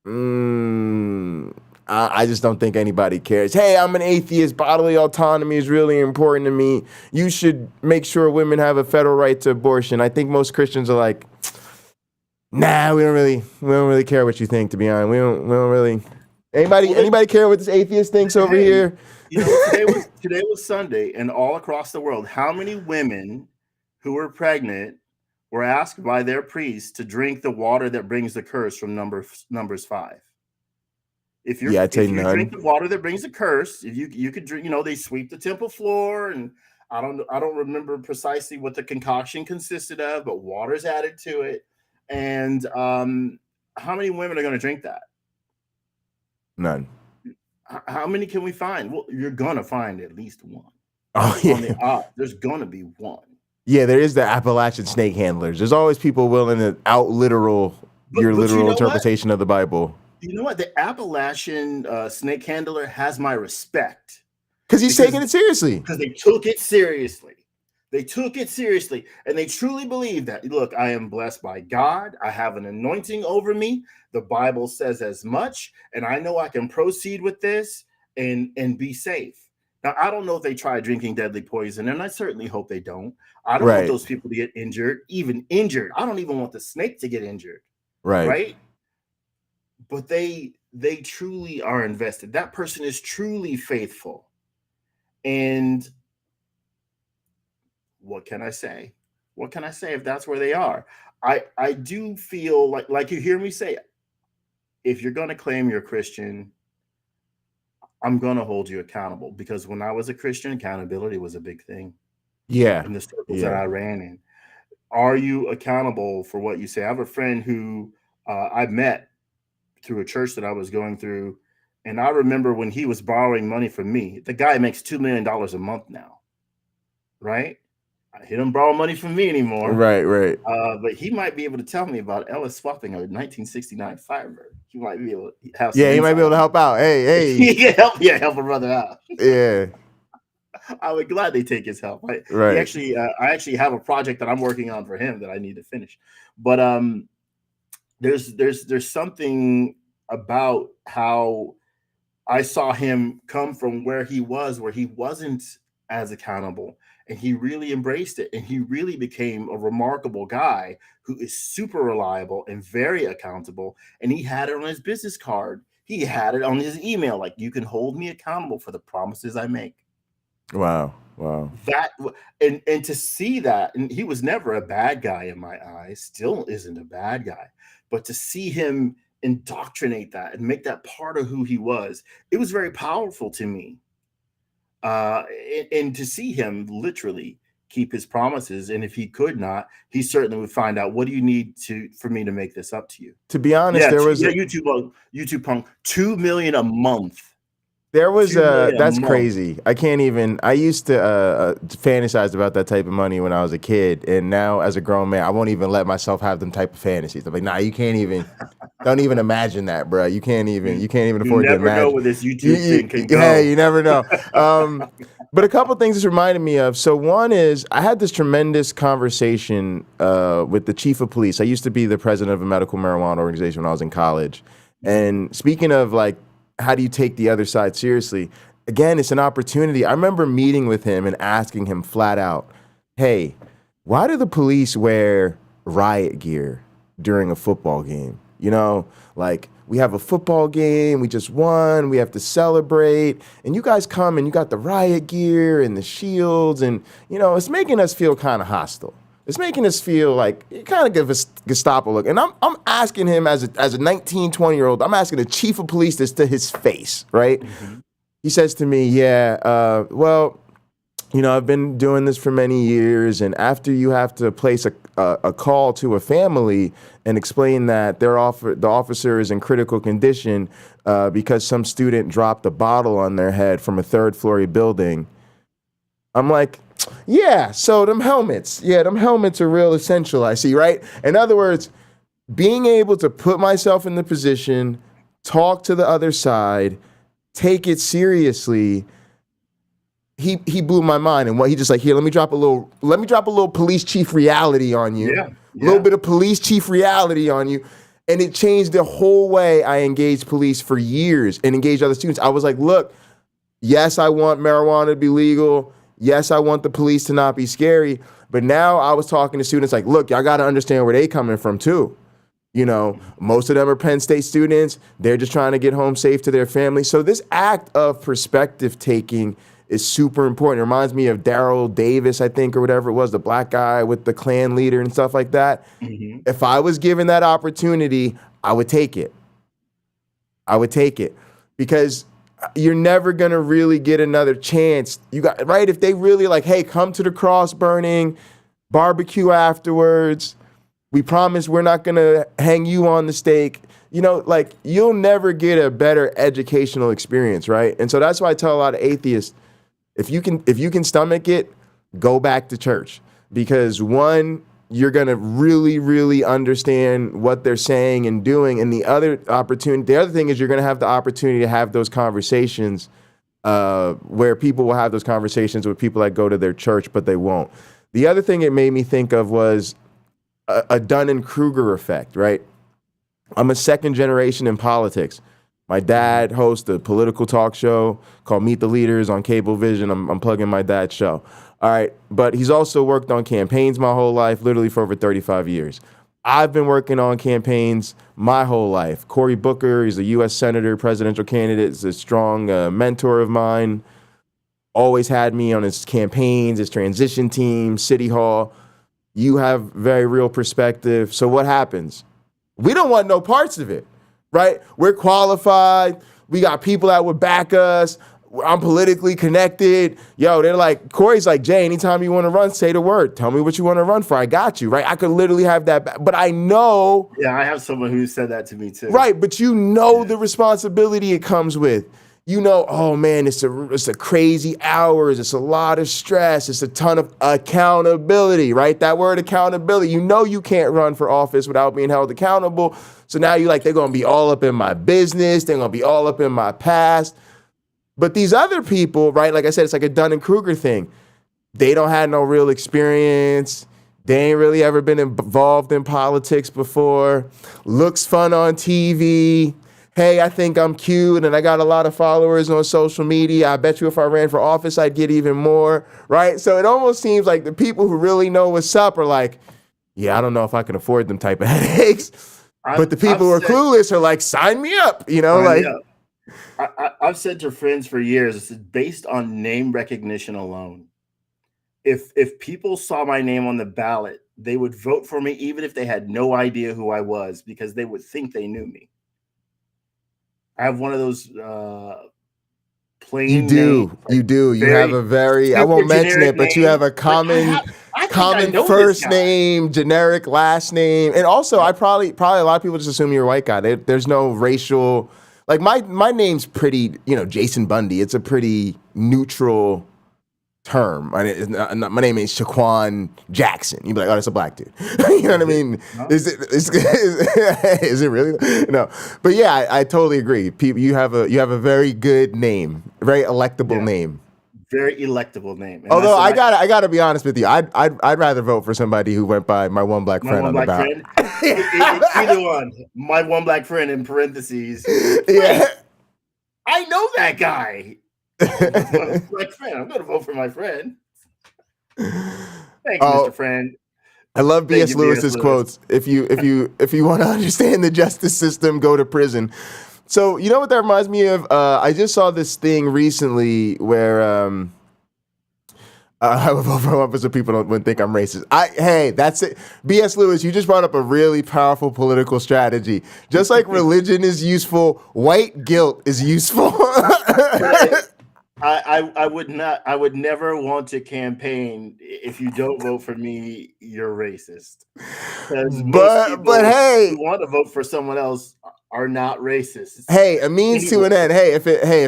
I just don't think anybody cares. Hey, I'm an atheist. Bodily autonomy is really important to me. You should make sure women have a federal right to abortion. I think most Christians are like, nah, we don't really care what you think, to be honest. We don't really. Anybody care what this atheist thinks over here?
You know, today was Sunday, and all across the world, how many women who were pregnant were asked by their priest to drink the water that brings the curse from Numbers 5? If you drink the water that brings the curse, if you could drink, they sweep the temple floor, and I don't remember precisely what the concoction consisted of, but water's added to it. And how many women are going to drink that?
None.
How many can we find? Well, you're going to find at least one.
Oh, yeah.
There's going to be one.
Yeah, there is the Appalachian snake handlers. There's always people willing to out-literal your literal interpretation of the Bible.
You know what? The Appalachian snake handler has my respect.
Because he's taking it seriously.
Because they took it seriously. They took it seriously, and they truly believe that, look, I am blessed by God. I have an anointing over me. The Bible says as much, and I know I can proceed with this and be safe. Now, I don't know if they try drinking deadly poison, and I certainly hope they don't. I don't want those people to get injured, even injured. I don't even want the snake to get injured. Right? But they truly are invested. That person is truly faithful. And what can I say? What can I say if that's where they are? I do feel like you hear me say, if you're going to claim you're a Christian, I'm going to hold you accountable, because when I was a Christian, accountability was a big thing.
Yeah.
In the circles that I ran in. Are you accountable for what you say? I have a friend who I met through a church that I was going through. And I remember when he was borrowing money from me. The guy makes $2 million a month now. Right? He don't borrow money from me anymore.
Right.
But he might be able to tell me about Ellis swapping a 1969 Firebird. He might be able to have.
Yeah, he might be able to help out. Hey.
help a brother out.
Yeah.
I would gladly take his help.
Right.
I actually have a project that I'm working on for him that I need to finish. But there's something about how I saw him come from where he wasn't as accountable. And he really embraced it. And he really became a remarkable guy who is super reliable and very accountable. And he had it on his business card. He had it on his email. Like, you can hold me accountable for the promises I make.
Wow.
That and to see that, and he was never a bad guy in my eyes, still isn't a bad guy. But to see him indoctrinate that and make that part of who he was, it was very powerful to me. And to see him literally keep his promises, and if he could not, he certainly would find out, what do you need for me to make this up to you?
To be honest, there was
YouTube punk, $2 million a month.
There was that's crazy. I used to fantasize about that type of money when I was a kid, and now as a grown man, I won't even let myself have them type of fantasies. I'm like, nah, you can't even. Don't even imagine that, bro. You can't even afford to imagine. You never know
where this YouTube thing can go.
Yeah, you never know. But a couple things this reminded me of. So one is, I had this tremendous conversation with the chief of police. I used to be the president of a medical marijuana organization when I was in college. And speaking of, like, how do you take the other side seriously? Again, it's an opportunity. I remember meeting with him and asking him flat out, hey, why do the police wear riot gear during a football game? You know, like, we have a football game, we just won, we have to celebrate, and you guys come and you got the riot gear and the shields, and, you know, it's making us feel kind of hostile. It's making us feel like, it kind of gives us Gestapo look. And I'm asking him as a 19, 20-year-old, I'm asking the chief of police this to his face, right? Mm-hmm. He says to me, well, you know, I've been doing this for many years, and after you have to place a call to a family and explain that the officer is in critical condition because some student dropped a bottle on their head from a third-floor building, I'm like, yeah, so them helmets are real essential, I see, right? In other words, being able to put myself in the position, talk to the other side, take it seriously, he blew my mind. And what he just like, here, let me drop a little police chief reality on you. Yeah. A little bit of police chief reality on you. And it changed the whole way I engaged police for years and engaged other students. I was like, look, yes, I want marijuana to be legal. Yes, I want the police to not be scary. But now I was talking to students like, look, y'all got to understand where they coming from too. You know, most of them are Penn State students. They're just trying to get home safe to their family. So this act of perspective taking is super important. It reminds me of Daryl Davis, I think, or whatever it was, the black guy with the Klan leader and stuff like that. Mm-hmm. If I was given that opportunity, I would take it. I would take it because you're never going to really get another chance. You got, right? If they really like, hey, come to the cross burning, barbecue afterwards. We promise we're not going to hang you on the stake. You know, like you'll never get a better educational experience, right? And so that's why I tell a lot of atheists, if you can stomach it, go back to church. Because one, you're going to really, really understand what they're saying and doing. And the other thing is you're going to have the opportunity to have those conversations where people will have those conversations with people that go to their church, but they won't. The other thing it made me think of was a Dunning-Kruger effect, right? I'm a second generation in politics. My dad hosts a political talk show called Meet the Leaders on Cablevision. I'm plugging my dad's show. All right, but he's also worked on campaigns my whole life, literally for over 35 years. I've been working on campaigns my whole life. Cory Booker, he's a U.S. Senator, presidential candidate, is a strong mentor of mine. Always had me on his campaigns, his transition team, City Hall. You have very real perspective. So what happens? We don't want no parts of it, right? We're qualified. We got people that would back us. I'm politically connected. Yo, they're like, Corey's like, Jay, anytime you want to run, say the word. Tell me what you want to run for. I got you, right? I could literally have that. But I know.
Yeah, I have someone who said that to me too.
Right, but you know the responsibility it comes with. You know, oh man, it's a crazy hours. It's a lot of stress. It's a ton of accountability, right? That word accountability. You know you can't run for office without being held accountable. So now you're like, they're going to be all up in my business. They're going to be all up in my past. But these other people, right, like I said, it's like a Dunning-Kruger thing. They don't have no real experience. They ain't really ever been involved in politics before. Looks fun on TV. Hey, I think I'm cute and I got a lot of followers on social media. I bet you if I ran for office, I'd get even more, right? So it almost seems like the people who really know what's up are like, yeah, I don't know if I can afford them type of headaches. But the people who are clueless are like, sign me up, you know, like.
I've said to friends for years, it's based on name recognition alone. If people saw my name on the ballot, they would vote for me even if they had no idea who I was because they would think they knew me. I have one of those plain
You do.
names,
You do. You have a very, I won't mention it, but you have a common first name, generic last name. And also, I probably a lot of people just assume you're a white guy. There's no racial, like my name's pretty, you know, Jason Bundy. It's a pretty neutral term. My name is Shaquan Jackson. You'd be like, oh, that's a black dude. You know what I mean? No. Is it really? No. But yeah, I totally agree. People, you have a very good name, very electable name.
Very electable name. And
although I gotta be honest with you, I'd rather vote for somebody who went by my one black friend on the ballot.
Either one. My one black friend in parentheses.
Yeah.
I know that guy. My friend. I'm going to vote for my friend. Thank you, Mr. Friend.
I love B.S. Lewis's quotes. If you want to understand the justice system, go to prison. So you know what that reminds me of? I just saw this thing recently where I would vote for one so people wouldn't think I'm racist. Hey, that's it. B.S. Lewis, you just brought up a really powerful political strategy. Just like religion is useful, white guilt is useful.
I would never want to campaign if you don't vote for me, you're racist. But
hey,
who want to vote for someone else are not racist.
Hey, a means to an end. Hey, if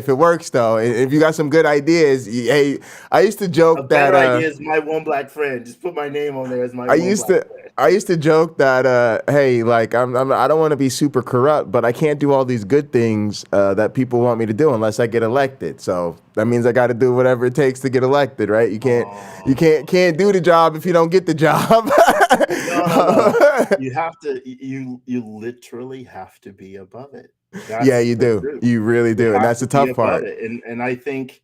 it works though, if you got some good ideas, hey, I used to joke that
idea is my one black friend. Just put my name on there as my. Friend.
I used to joke that, hey, like I don't want to be super corrupt, but I can't do all these good things that people want me to do unless I get elected. So that means I got to do whatever it takes to get elected, right? You can't do the job if you don't get the job.
No. You have to. You literally have to be above it. That's
yeah, you do.
truth.
You really do, and that's the tough part.
And I think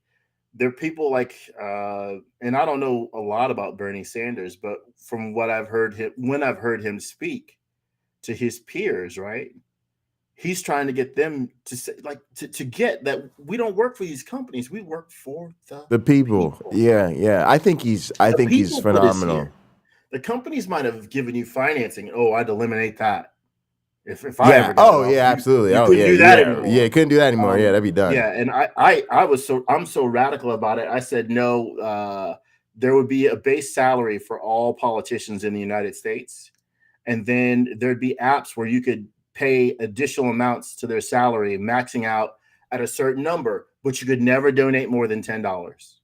there are people like, and I don't know a lot about Bernie Sanders, but from what I've heard when I've heard him speak to his peers, right? He's trying to get them to say, like, to get that we don't work for these companies, we work for the people.
Yeah. I think he's phenomenal.
The companies might have given you financing. Oh, I'd eliminate that. If I ever got
absolutely.
You couldn't do that anymore.
Yeah, couldn't do that anymore. That'd be done.
Yeah, and I'm so radical about it. I said no. There would be a base salary for all politicians in the United States, and then there'd be apps where you could pay additional amounts to their salary, maxing out at a certain number, but you could never donate more than $10.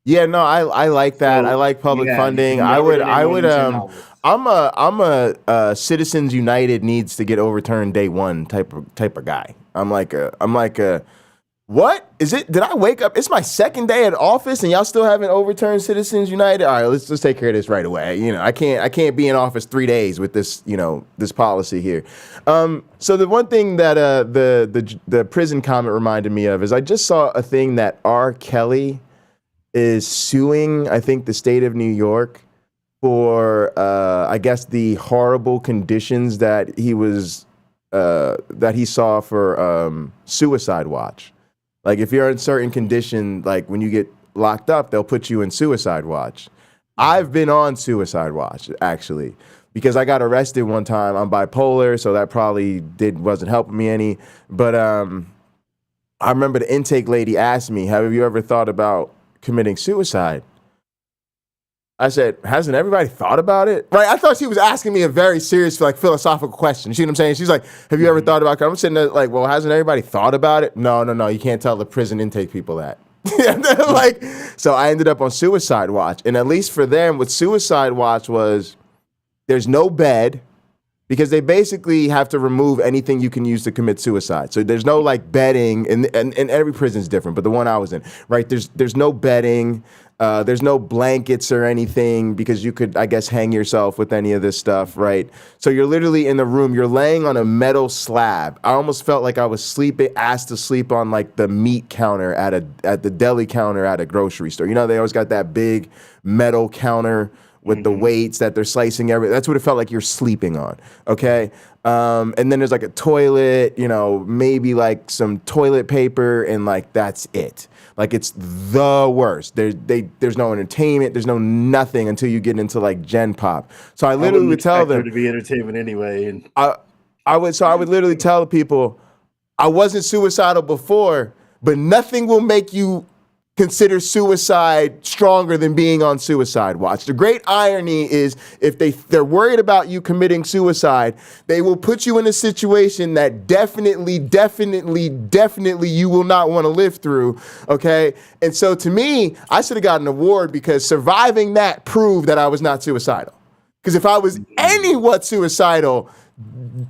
Yeah, no, I like that. I like public funding. I'm a Citizens United needs to get overturned day one type of guy. I'm like a what is it? Did I wake up? It's my second day at office and y'all still haven't overturned Citizens United. All right, let's take care of this right away. You know, I can't be in office 3 days with this, this policy here. So the one thing that the prison comment reminded me of is I just saw a thing that R. Kelly is suing, I think, the state of New York for, I guess, the horrible conditions that he saw for Suicide Watch. Like, if you're in certain condition, like when you get locked up, they'll put you in Suicide Watch. I've been on Suicide Watch, actually, because I got arrested one time. I'm bipolar, so that probably wasn't helping me any. But I remember the intake lady asked me, have you ever thought about committing suicide? I said, hasn't everybody thought about it? Right? I thought she was asking me a very serious, like, philosophical question. You see what I'm saying? She's like, have you ever thought about it? I'm sitting there like, well, hasn't everybody thought about it? No. You can't tell the prison intake people that. Like, so I ended up on Suicide Watch. And at least for them, with Suicide Watch was there's no bed, because they basically have to remove anything you can use to commit suicide. So there's no like bedding, and every prison's different, but the one I was in, right? There's no bedding, there's no blankets or anything, because you could, I guess, hang yourself with any of this stuff, right? So you're literally in the room, you're laying on a metal slab. I almost felt like I was asked to sleep on like the meat counter at the deli counter at a grocery store. You know, they always got that big metal counter with the weights that they're slicing everything. That's what it felt like you're sleeping on, okay? And then there's like a toilet, maybe like some toilet paper, and like that's it. Like, it's the worst. There's no entertainment, there's no nothing until you get into like Gen Pop. So I literally would tell them
to be entertainment anyway. And
I would literally tell the people, I wasn't suicidal before, but nothing will make you consider suicide stronger than being on Suicide Watch. The great irony is, if they're worried about you committing suicide, they will put you in a situation that definitely you will not want to live through, okay? And so to me, I should have gotten an award, because surviving that proved that I was not suicidal. Because if I was anywhat suicidal,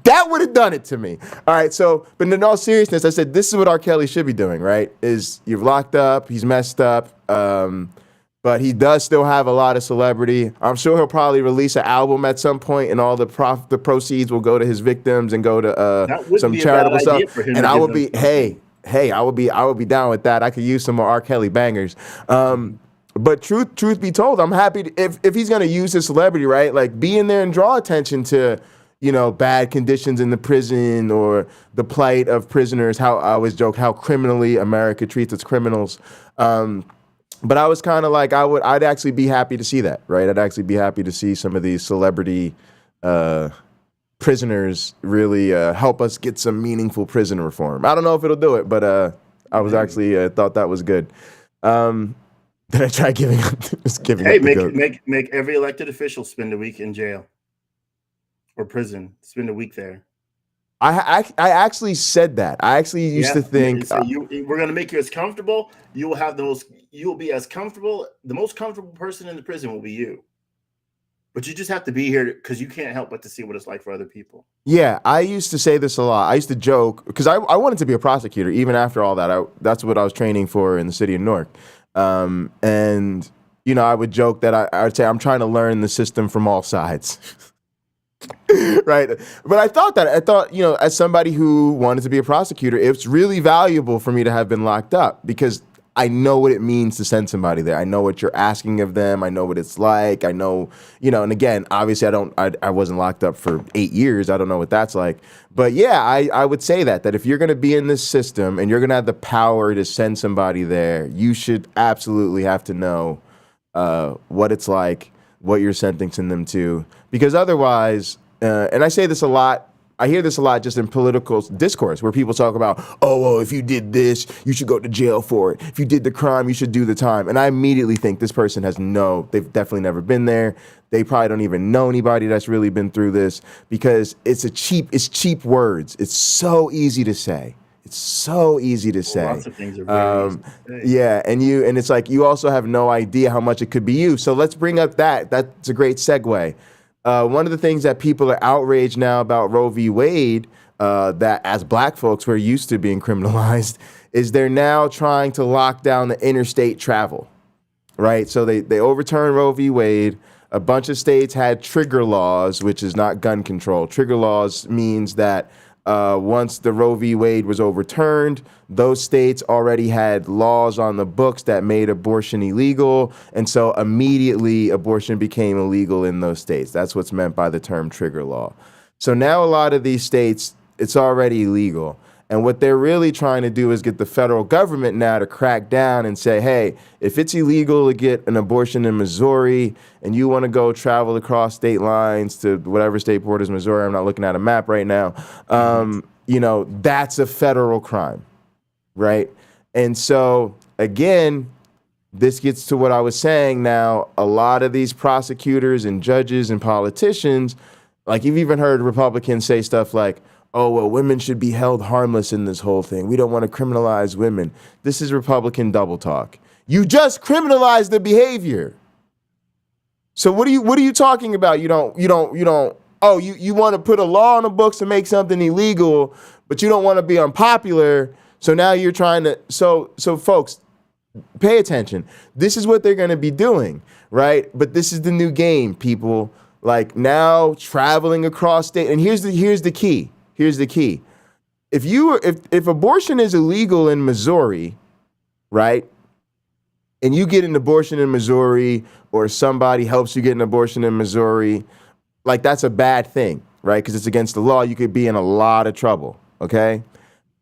that would have done it to me. All right, so, but in all seriousness, I said, this is what R. Kelly should be doing, right? Is you're locked up, he's messed up, but he does still have a lot of celebrity. I'm sure he'll probably release an album at some point, and all the proceeds will go to his victims and go to some charitable stuff. And I would be, I would be down with that. I could use some more R. Kelly bangers. But truth be told, I'm happy if he's gonna use his celebrity, right? Like, be in there and draw attention to, bad conditions in the prison, or the plight of prisoners. How I always joke how criminally America treats its criminals. But I was kind of like, I'd actually be happy to see that, right? I'd actually be happy to see some of these celebrity prisoners really help us get some meaningful prison reform. I don't know if it'll do it, but I was actually thought that was good. Did I try giving up?
Make every elected official spend a week in jail or prison. Spend a week there.
I actually said that. I actually used to think,
so we're going to make you as comfortable. You will have you will be as comfortable. The most comfortable person in the prison will be you. But you just have to be here because you can't help but to see what it's like for other people.
Yeah, I used to say this a lot. I used to joke because I wanted to be a prosecutor even after all that. That's what I was training for in the city of Newark. And, you know, I would joke that I would say I'm trying to learn the system from all sides. Right. But I thought, you know, as somebody who wanted to be a prosecutor, it's really valuable for me to have been locked up because I know what it means to send somebody there. I know what you're asking of them. I know what it's like. I know, you know, and again, obviously I wasn't locked up for 8 years. I don't know what that's like. But yeah, I would say that if you're going to be in this system and you're going to have the power to send somebody there, you should absolutely have to know what it's like, what you're sentencing them to, because otherwise, and I say this a lot, I hear this a lot just in political discourse where people talk about, oh, well, if you did this, you should go to jail for it. If you did the crime, you should do the time. And I immediately think this person they've definitely never been there. They probably don't even know anybody that's really been through this because it's cheap words. It's so easy to say. It's so easy to say.
Lots of things are very easy to say.
Yeah, and it's like you also have no idea how much it could be you. So let's bring up that. That's a great segue. One of the things that people are outraged now about Roe v. Wade, that as black folks we're used to being criminalized, is they're now trying to lock down the interstate travel, right? So they overturned Roe v. Wade. A bunch of states had trigger laws, which is not gun control. Trigger laws means that once the Roe v. Wade was overturned, those states already had laws on the books that made abortion illegal. And so immediately abortion became illegal in those states. That's what's meant by the term trigger law. So now a lot of these states, it's already illegal. And what they're really trying to do is get the federal government now to crack down and say, hey, if it's illegal to get an abortion in Missouri and you want to go travel across state lines to whatever state borders Missouri, I'm not looking at a map right now, you know, that's a federal crime, right? And so, again, this gets to what I was saying now. A lot of these prosecutors and judges and politicians, like you've even heard Republicans say stuff like, oh, well, women should be held harmless in this whole thing. We don't want to criminalize women. This is Republican double talk. You just criminalized the behavior. So what are you talking about? You want to put a law on the books to make something illegal, but you don't want to be unpopular. So now you're trying to, so folks, pay attention. This is what they're going to be doing, right? But this is the new game, people. Like now traveling across state. And here's the key. Here's the key. If abortion is illegal in Missouri, right? And you get an abortion in Missouri or somebody helps you get an abortion in Missouri, like that's a bad thing, right? Because it's against the law. You could be in a lot of trouble, okay?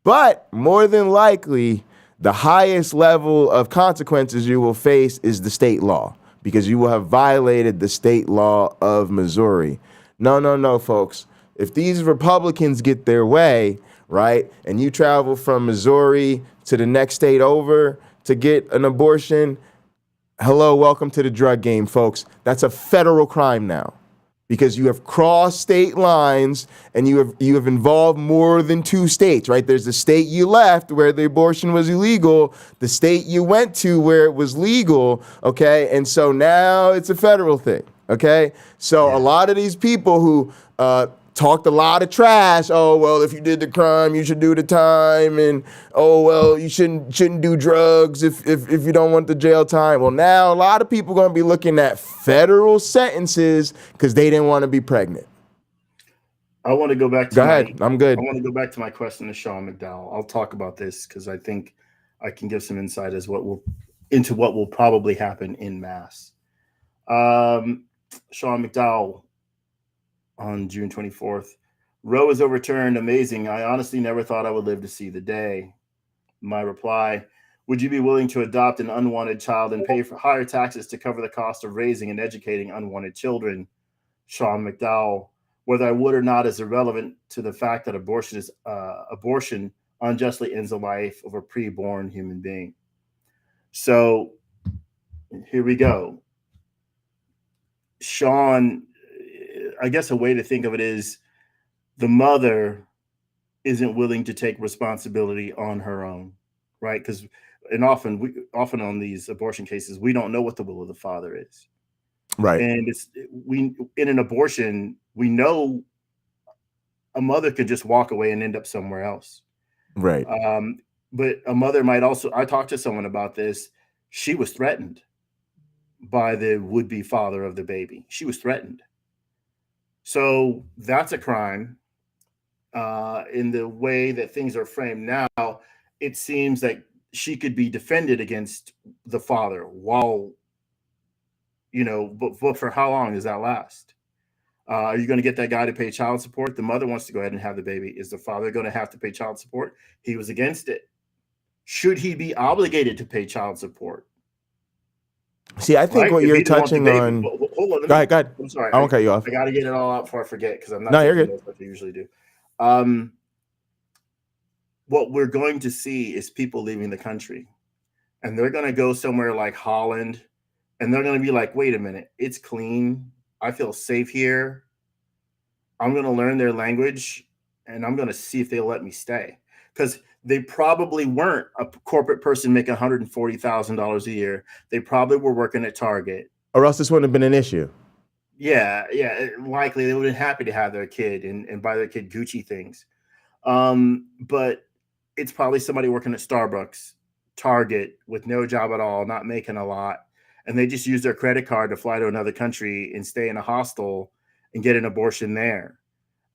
But more than likely, the highest level of consequences you will face is the state law because you will have violated the state law of Missouri. No, folks. If these Republicans get their way, right, and you travel from Missouri to the next state over to get an abortion, hello, welcome to the drug game, folks. That's a federal crime now because you have crossed state lines and you have involved more than 2 states, right? There's the state you left where the abortion was illegal, the state you went to where it was legal, okay? And so now it's a federal thing, okay? So a lot of these people who talked a lot of trash. Oh, well, if you did the crime, you should do the time. And, oh, well, you shouldn't do drugs if you don't want the jail time. Well, now a lot of people are going to be looking at federal sentences because they didn't want to be pregnant.
I want to go back to
Go ahead. I'm good.
I want to go back to my question to Sean McDowell. I'll talk about this because I think I can give some insight into what will probably happen in mass. Sean McDowell, on June 24th. Roe is overturned. Amazing. I honestly never thought I would live to see the day. My reply, would you be willing to adopt an unwanted child and pay for higher taxes to cover the cost of raising and educating unwanted children? Sean McDowell, whether I would or not is irrelevant to the fact that abortion unjustly ends the life of a preborn human being. So here we go. Sean, I guess a way to think of it is the mother isn't willing to take responsibility on her own, right? Because often on these abortion cases, we don't know what the will of the father is.
Right.
And in an abortion, we know a mother could just walk away and end up somewhere else.
Right.
But a mother might also, I talked to someone about this. She was threatened by the would-be father of the baby. She was threatened. So that's a crime. In the way that things are framed now, it seems that she could be defended against the father while, but for how long does that last? Are you going to get that guy to pay child support? The mother wants to go ahead and have the baby. Is the father going to have to pay child support? He was against it. Should he be obligated to pay child support?
See, I think what you're touching on.
Hold on.
Go ahead.
I'm sorry.
I won't cut you off.
I got to get it all out before I forget because I'm not.
No, you're good.
Like I usually do. What we're going to see is people leaving the country, and they're going to go somewhere like Holland, and they're going to be like, "Wait a minute, it's clean. I feel safe here. I'm going to learn their language, and I'm going to see if they'll let me stay." Because they probably weren't a corporate person making $140,000 a year. They probably were working at Target.
Or else this wouldn't have been an issue.
Yeah. Likely they would have been happy to have their kid and buy their kid Gucci things. But it's probably somebody working at Starbucks, Target, with no job at all, not making a lot. And they just use their credit card to fly to another country and stay in a hostel and get an abortion there.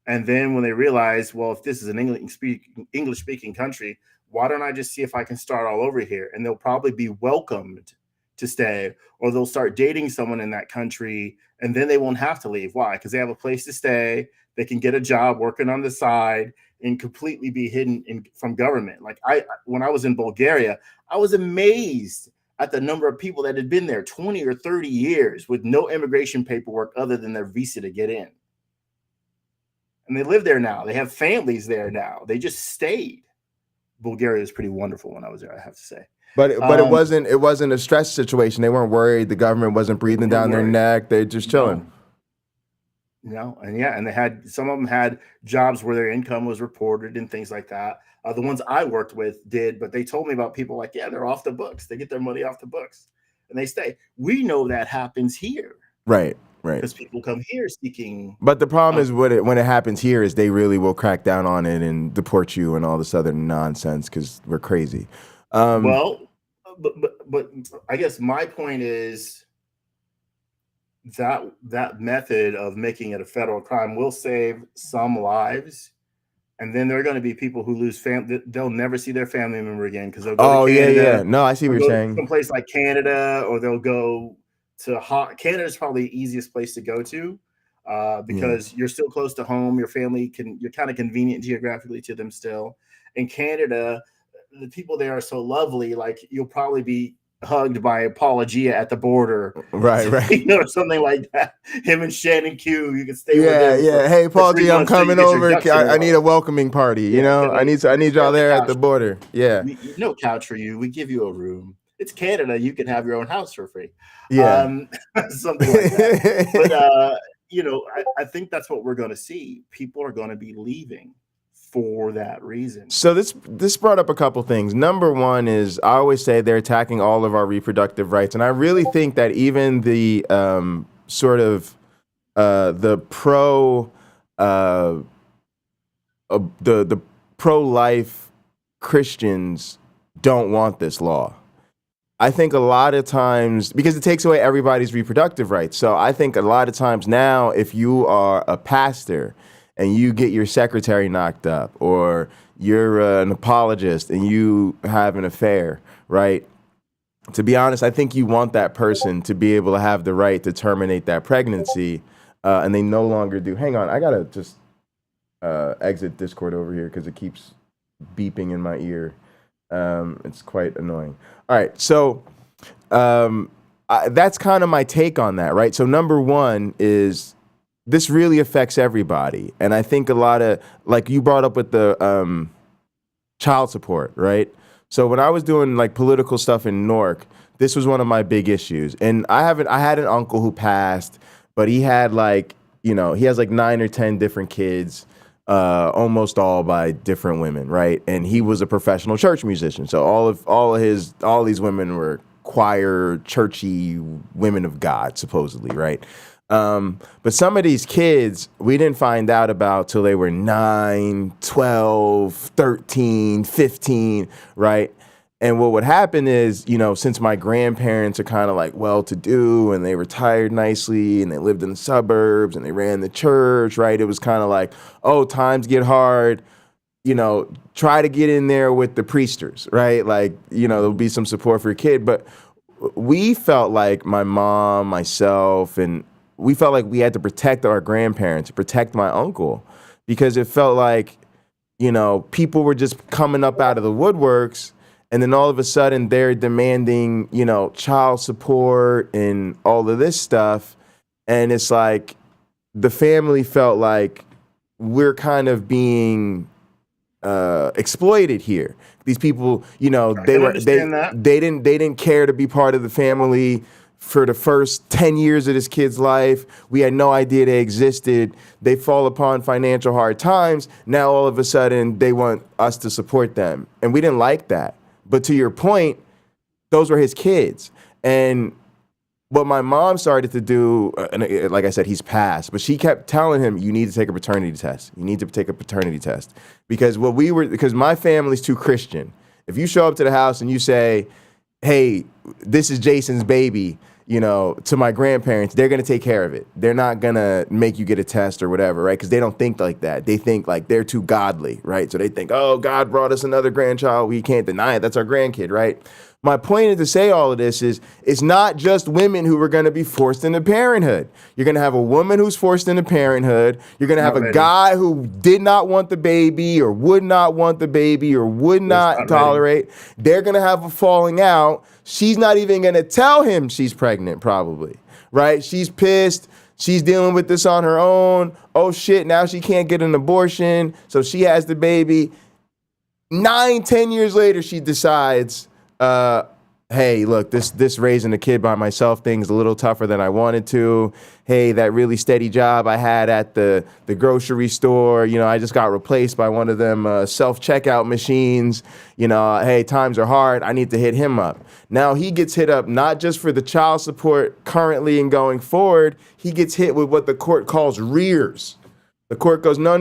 And then when they realize, well, if this is an English-speaking country, why don't I just see if I can start all over here? And they'll probably be welcomed to stay, or they'll start dating someone in that country, and then they won't have to leave. Why? Because they have a place to stay. They can get a job working on the side and completely be hidden from government. Like when I was in Bulgaria, I was amazed at the number of people that had been there 20 or 30 years with no immigration paperwork other than their visa to get in. And they live there now. They have families there now. They just stayed. Bulgaria is pretty wonderful when I was there, I have to say.
But it wasn't a stress situation. They weren't worried. The government wasn't breathing down their neck. They're just chilling.
And some of them had jobs where their income was reported and things like that. The ones I worked with did, but they told me about people like, they're off the books. They get their money off the books and they stay. We know that happens here.
Right.
Because people come here seeking.
But the problem is when it happens here is they really will crack down on it and deport you and all this other nonsense because we're crazy.
But I guess my point is that method of making it a federal crime will save some lives. And then there are going to be people who lose family. They'll never see their family member again because they'll go to Canada.
Yeah. No, I see what you're saying.
Someplace like Canada, or they'll go to Canada is probably the easiest place to go to because you're still close to home. Your family you're kind of convenient geographically to them still. In Canada, the people there are so lovely. Like you'll probably be hugged by Apologia at the border.
Right.
Or something like that. Him and Shannon Q, you can stay with them.
Yeah. Hey, Apologia, I'm coming over. I need a welcoming party. I need y'all there at the border. Yeah.
No couch for you. We give you a room. It's Canada. You can have your own house for free.
Yeah.
Something like that. But, I think that's what we're going to see. People are going to be leaving for that reason.
So this brought up a couple things. Number one is I always say they're attacking all of our reproductive rights. And I really think that even the the pro-life Christians don't want this law. I think a lot of times, because it takes away everybody's reproductive rights. So I think a lot of times now, if you are a pastor and you get your secretary knocked up, or you're an apologist and you have an affair, right? To be honest, I think you want that person to be able to have the right to terminate that pregnancy, and they no longer do. Hang on, I gotta just exit Discord over here because it keeps beeping in my ear. It's quite annoying. All right, so that's kind of my take on that, right? So number one is this really affects everybody. And I think a lot of, like you brought up with the child support, right? So when I was doing like political stuff in Newark, this was one of my big issues. And I had an uncle who passed, but he had he has like 9 or 10 different kids. Almost all by different women, right? And he was a professional church musician, so all these women were choir, churchy women of God, supposedly, right? But some of these kids, we didn't find out about till they were 9, 12, 13, 15, right? And what would happen is, you know, since my grandparents are kind of like well-to-do and they retired nicely and they lived in the suburbs and they ran the church, right? It was kind of like, oh, times get hard, you know, try to get in there with the priesters, right? Like, you know, there'll be some support for your kid. But we felt like my mom, myself, and we felt like we had to protect our grandparents, protect my uncle, because it felt like, you know, people were just coming up out of the woodworks, and then all of a sudden they're demanding, you know, child support and all of this stuff. And it's like the family felt like we're kind of being exploited here. These people, you know, they didn't care to be part of the family for the first 10 years of this kid's life. We had no idea they existed. They fall upon financial hard times. Now all of a sudden they want us to support them. And we didn't like that. But to your point, those were his kids. And what my mom started to do, and like I said, he's passed, but she kept telling him, you need to take a paternity test. You need to take a paternity test. Because because my family's too Christian. If you show up to the house and you say, hey, this is Jason's baby, you know, to my grandparents, they're going to take care of it. They're not going to make you get a test or whatever, right? Because they don't think like that. They think like they're too godly, right? So they think, oh, God brought us another grandchild. We can't deny it. That's our grandkid, right? My point is to say all of this is it's not just women who are going to be forced into parenthood. You're going to have a woman who's forced into parenthood. You're going to have a guy who did not want the baby or would not want the baby or would not tolerate. They're going to have a falling out. She's not even going to tell him she's pregnant, probably, right? She's pissed. She's dealing with this on her own. Oh, shit, now she can't get an abortion, so she has the baby. 9, 10 years later, she decides, hey, look, this raising a kid by myself thing's a little tougher than I wanted to. Hey, that really steady job I had at the grocery store, you know, I just got replaced by one of them self-checkout machines. You know, hey, times are hard. I need to hit him up. Now he gets hit up not just for the child support currently and going forward. He gets hit with what the court calls rears. The court goes, no,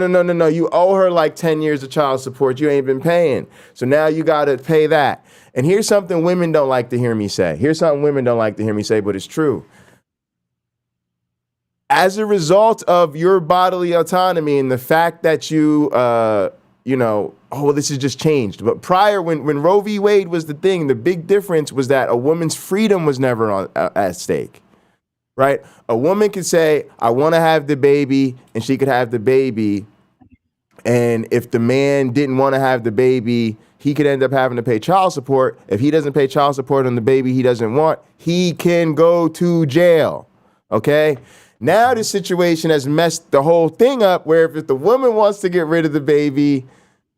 you owe her like 10 years of child support. You ain't been paying. So now you got to pay that. And here's something women don't like to hear me say. But it's true. As a result of your bodily autonomy and the fact that you, this has just changed. But prior, when Roe v. Wade was the thing, the big difference was that a woman's freedom was never at stake. Right? A woman could say, I want to have the baby, and she could have the baby. And if the man didn't want to have the baby, he could end up having to pay child support. If he doesn't pay child support on the baby he doesn't want, he can go to jail. Okay? Now the situation has messed the whole thing up, where if the woman wants to get rid of the baby,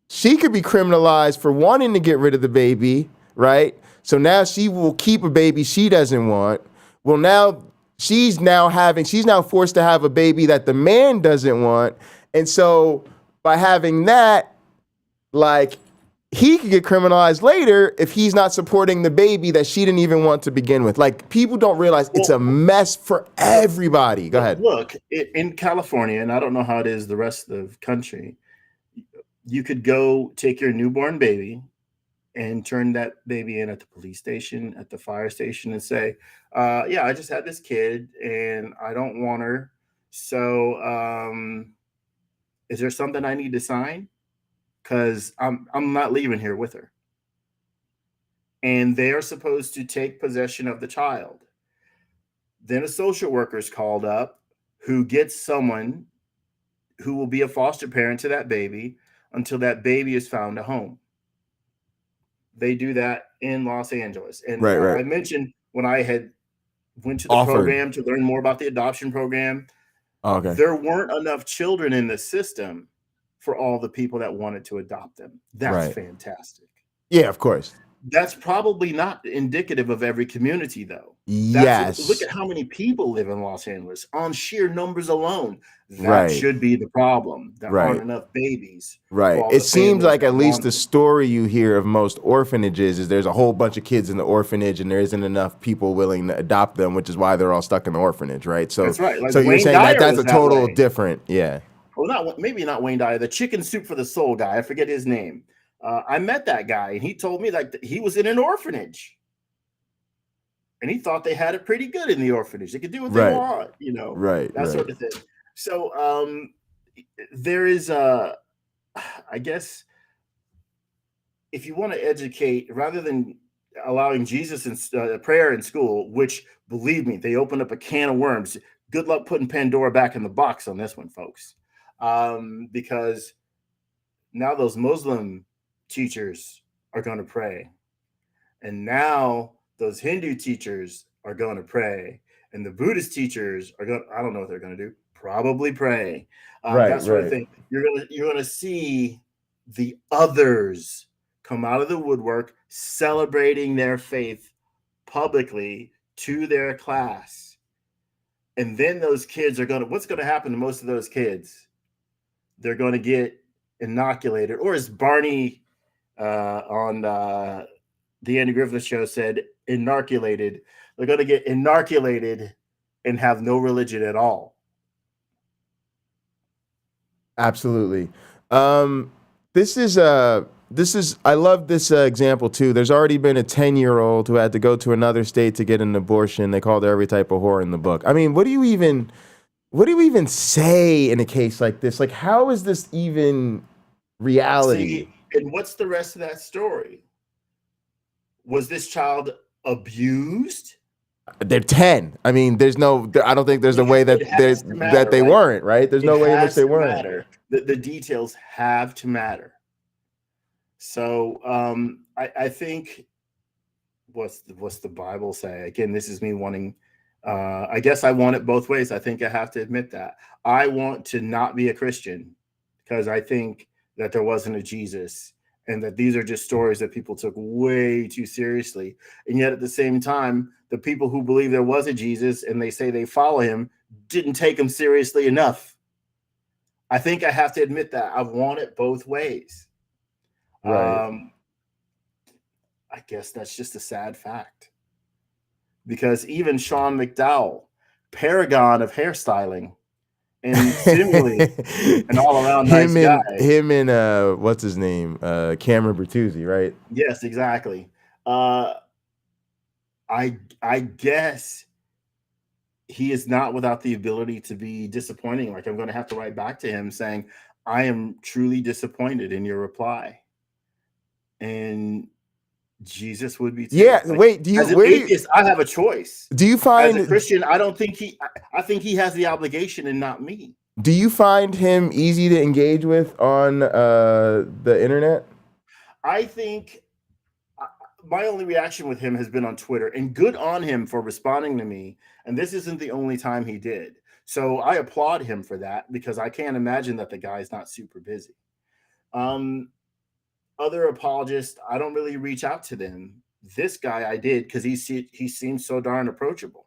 she could be criminalized for wanting to get rid of the baby, right? So now she will keep a baby she doesn't want. Well, now she's now forced to have a baby that the man doesn't want. And so by having that, like, he could get criminalized later if he's not supporting the baby that she didn't even want to begin with. Like, people don't realize it's a mess for everybody. Go ahead.
Look, in California, and I don't know how it is the rest of the country, you could go take your newborn baby and turn that baby in at the police station, at the fire station, and say, yeah, I just had this kid and I don't want her. So is there something I need to sign? Because I'm not leaving here with her. And they are supposed to take possession of the child. Then a social worker is called up who gets someone who will be a foster parent to that baby until that baby is found a home. They do that in Los Angeles. And right. I mentioned when I had went to the program to learn more about the adoption program, there weren't enough children in the system for all the people that wanted to adopt them. That's fantastic.
Yeah, of course.
That's probably not indicative of every community, though. Look
Yes.
at how many people live in Los Angeles on sheer numbers alone. That
Right.
should be the problem. There aren't
Right.
enough babies
Right.
for all
It
the
seems
families
like
that
at least
want
the
them.
story you hear of most orphanages is there's a whole bunch of kids in the orphanage and there isn't enough people willing to adopt them, which is why they're all stuck in the orphanage, right? So
That's right. Like
so you're
Wayne
saying that
Dyer
that's
was
a
that
total
way.
different, yeah.
Well, maybe not Wayne Dyer, the Chicken Soup for the Soul guy. I forget his name. I met that guy, and he told me like he was in an orphanage, and he thought they had it pretty good in the orphanage. They could do what they
Right.
want,
Right.
that sort of thing. So there is I guess if you want to educate, rather than allowing Jesus and prayer in school, which believe me, they open up a can of worms. Good luck putting Pandora back in the box on this one, folks, because now those Muslim teachers are going to pray, and now those Hindu teachers are going to pray, and the Buddhist teachers are going. I don't know what they're going to do. Probably pray. That sort of thing. You're gonna see the others come out of the woodwork, celebrating their faith publicly to their class, and then those kids are going to. What's going to happen to most of those kids? They're going to get inoculated, or as Barney on the Andy Griffith Show said, inoculated. They're going to get inoculated and have no religion at all.
Absolutely. This is I love this example too. There's already been a 10-year-old who had to go to another state to get an abortion. They called her every type of whore in the book. I mean, what do you even say in a case like this? Like, how is this even reality?
See, and what's the rest of that story? Was this child abused?
They're 10. I mean, I don't think there's a way that they weren't, right? There's no way in which they weren't.
The details have to matter. So I think what's the Bible say? Again, this is me wanting, I guess I want it both ways. I think I have to admit that. I want to not be a Christian because I think that there wasn't a Jesus, and that these are just stories that people took way too seriously. And yet at the same time, the people who believe there was a Jesus and they say they follow him didn't take him seriously enough. I think I have to admit that. I want it both ways. Right. I guess that's just a sad fact. Because even Sean McDowell, paragon of hairstyling, and seemingly an all-around nice guy.
Him and what's his name? Cameron Bertuzzi, right?
Yes, exactly. I guess he is not without the ability to be disappointing. Like, I'm going to have to write back to him saying, I am truly disappointed in your reply. And Jesus would be too.
Yeah. Like, wait,
I have a choice.
Do you find
as a Christian, I think he has the obligation and not me.
Do you find him easy to engage with on the internet?
I think my only reaction with him has been on Twitter, and good on him for responding to me. And this isn't the only time he did. So I applaud him for that, because I can't imagine that the guy's not super busy. Other apologists, I don't really reach out to them. This guy I did, because he seems so darn approachable.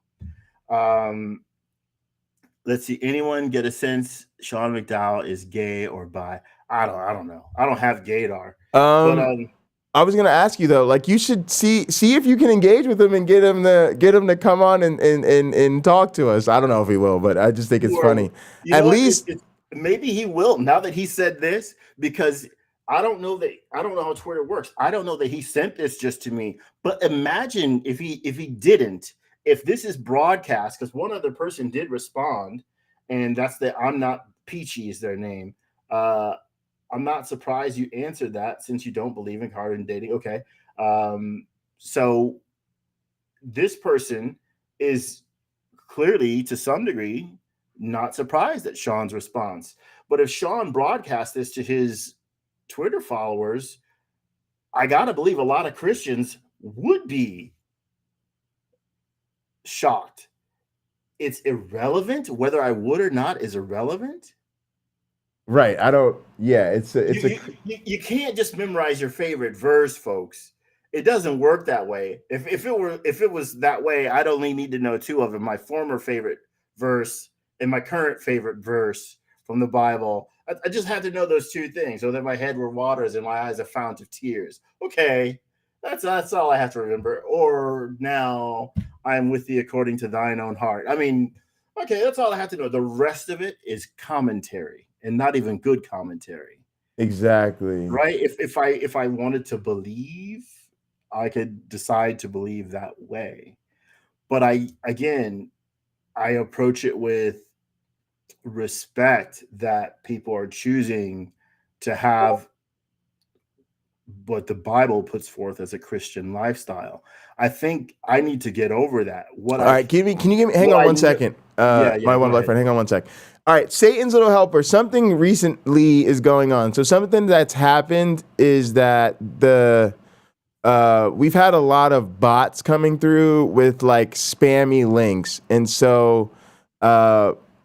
Let's see. Anyone get a sense Sean McDowell is gay or bi? I don't know. I don't have gaydar.
I was gonna ask you though, like, you should see if you can engage with him and get him to come on and talk to us. I don't know if he will, but I just think it's funny. At least
maybe he will, now that he said this, because I don't know how Twitter works. I don't know that he sent this just to me. But imagine if he didn't. If this is broadcast, because one other person did respond, and that's I'm Not Peachy is their name. I'm not surprised you answered that, since you don't believe in card dating. Okay. So this person is clearly, to some degree, not surprised at Sean's response. But if Sean broadcast this to his Twitter followers, I got to believe a lot of Christians would be shocked. It's irrelevant. Whether I would or not is irrelevant.
Right. I don't. Yeah. You
can't just memorize your favorite verse, folks, it doesn't work that way. If it was that way, I'd only need to know two of them: my former favorite verse and my current favorite verse from the Bible. I just had to know those two things, so that my head were waters and my eyes a fount of tears. Okay, that's all I have to remember. Or now I'm with thee according to thine own heart. I mean, okay, that's all I have to know. The rest of it is commentary, and not even good commentary.
Exactly.
Right? If I wanted to believe, I could decide to believe that way. But I approach it with respect that people are choosing to have what the Bible puts forth as a Christian lifestyle. I think I need to get over that.
All right, can you give me? Hang on one second. My one black friend. Hang on one sec. All right, Satan's little helper. Something recently is going on. So something that's happened is that we've had a lot of bots coming through with like spammy links, and so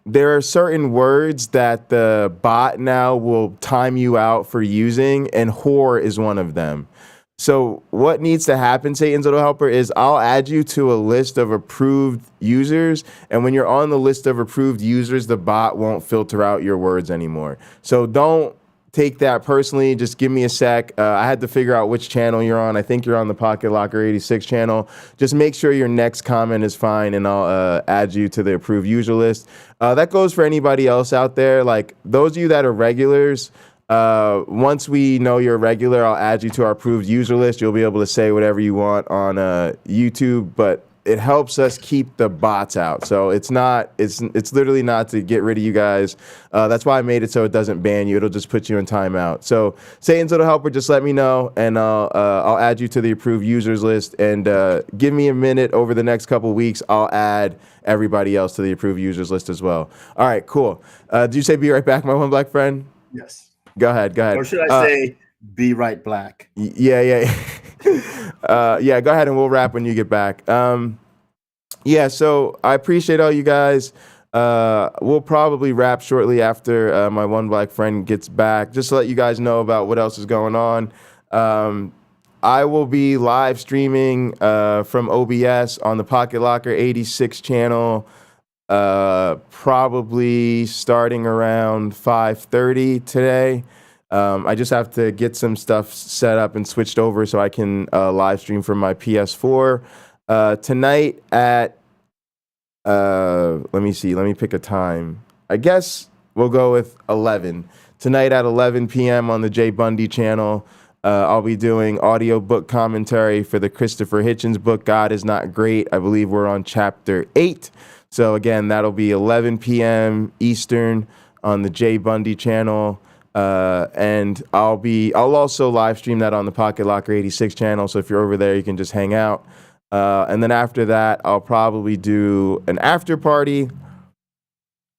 there are certain words that the bot now will time you out for using, and whore is one of them. So what needs to happen, Satan's little helper, is I'll add you to a list of approved users, and when you're on the list of approved users, the bot won't filter out your words anymore. So don't take that personally. Just give me a sec. I had to figure out which channel you're on. I think you're on the Pocketlocker86 channel. Just make sure your next comment is fine, and I'll add you to the approved user list. That goes for anybody else out there. Like those of you that are regulars, once we know you're a regular, I'll add you to our approved user list. You'll be able to say whatever you want on YouTube, but it helps us keep the bots out. So it's literally not to get rid of you guys. That's why I made it so it doesn't ban you. It'll just put you in timeout. So Satan's little helper, just let me know, and I'll add you to the approved users list. And give me a minute over the next couple weeks. I'll add everybody else to the approved users list as well. All right, cool. Did you say be right back, my one black friend?
Yes.
Go ahead.
Or should I say, be right black?
Yeah. Yeah, go ahead and we'll wrap when you get back. Yeah, so I appreciate all you guys. We'll probably wrap shortly after my one black friend gets back, just to let you guys know about what else is going on. I will be live streaming from OBS on the Pocketlocker86 channel, probably starting around 5:30 today. I just have to get some stuff set up and switched over so I can live stream from my PS4. Tonight at, let me pick a time. I guess we'll go with 11. Tonight at 11 p.m. on the Jay Bundy channel, I'll be doing audiobook commentary for the Christopher Hitchens book, God Is Not Great. I believe we're on chapter 8. So again, that'll be 11 p.m. Eastern on the Jay Bundy channel. And I'll also live stream that on the Pocketlocker86 channel. So if you're over there, you can just hang out. And then after that, I'll probably do an after party.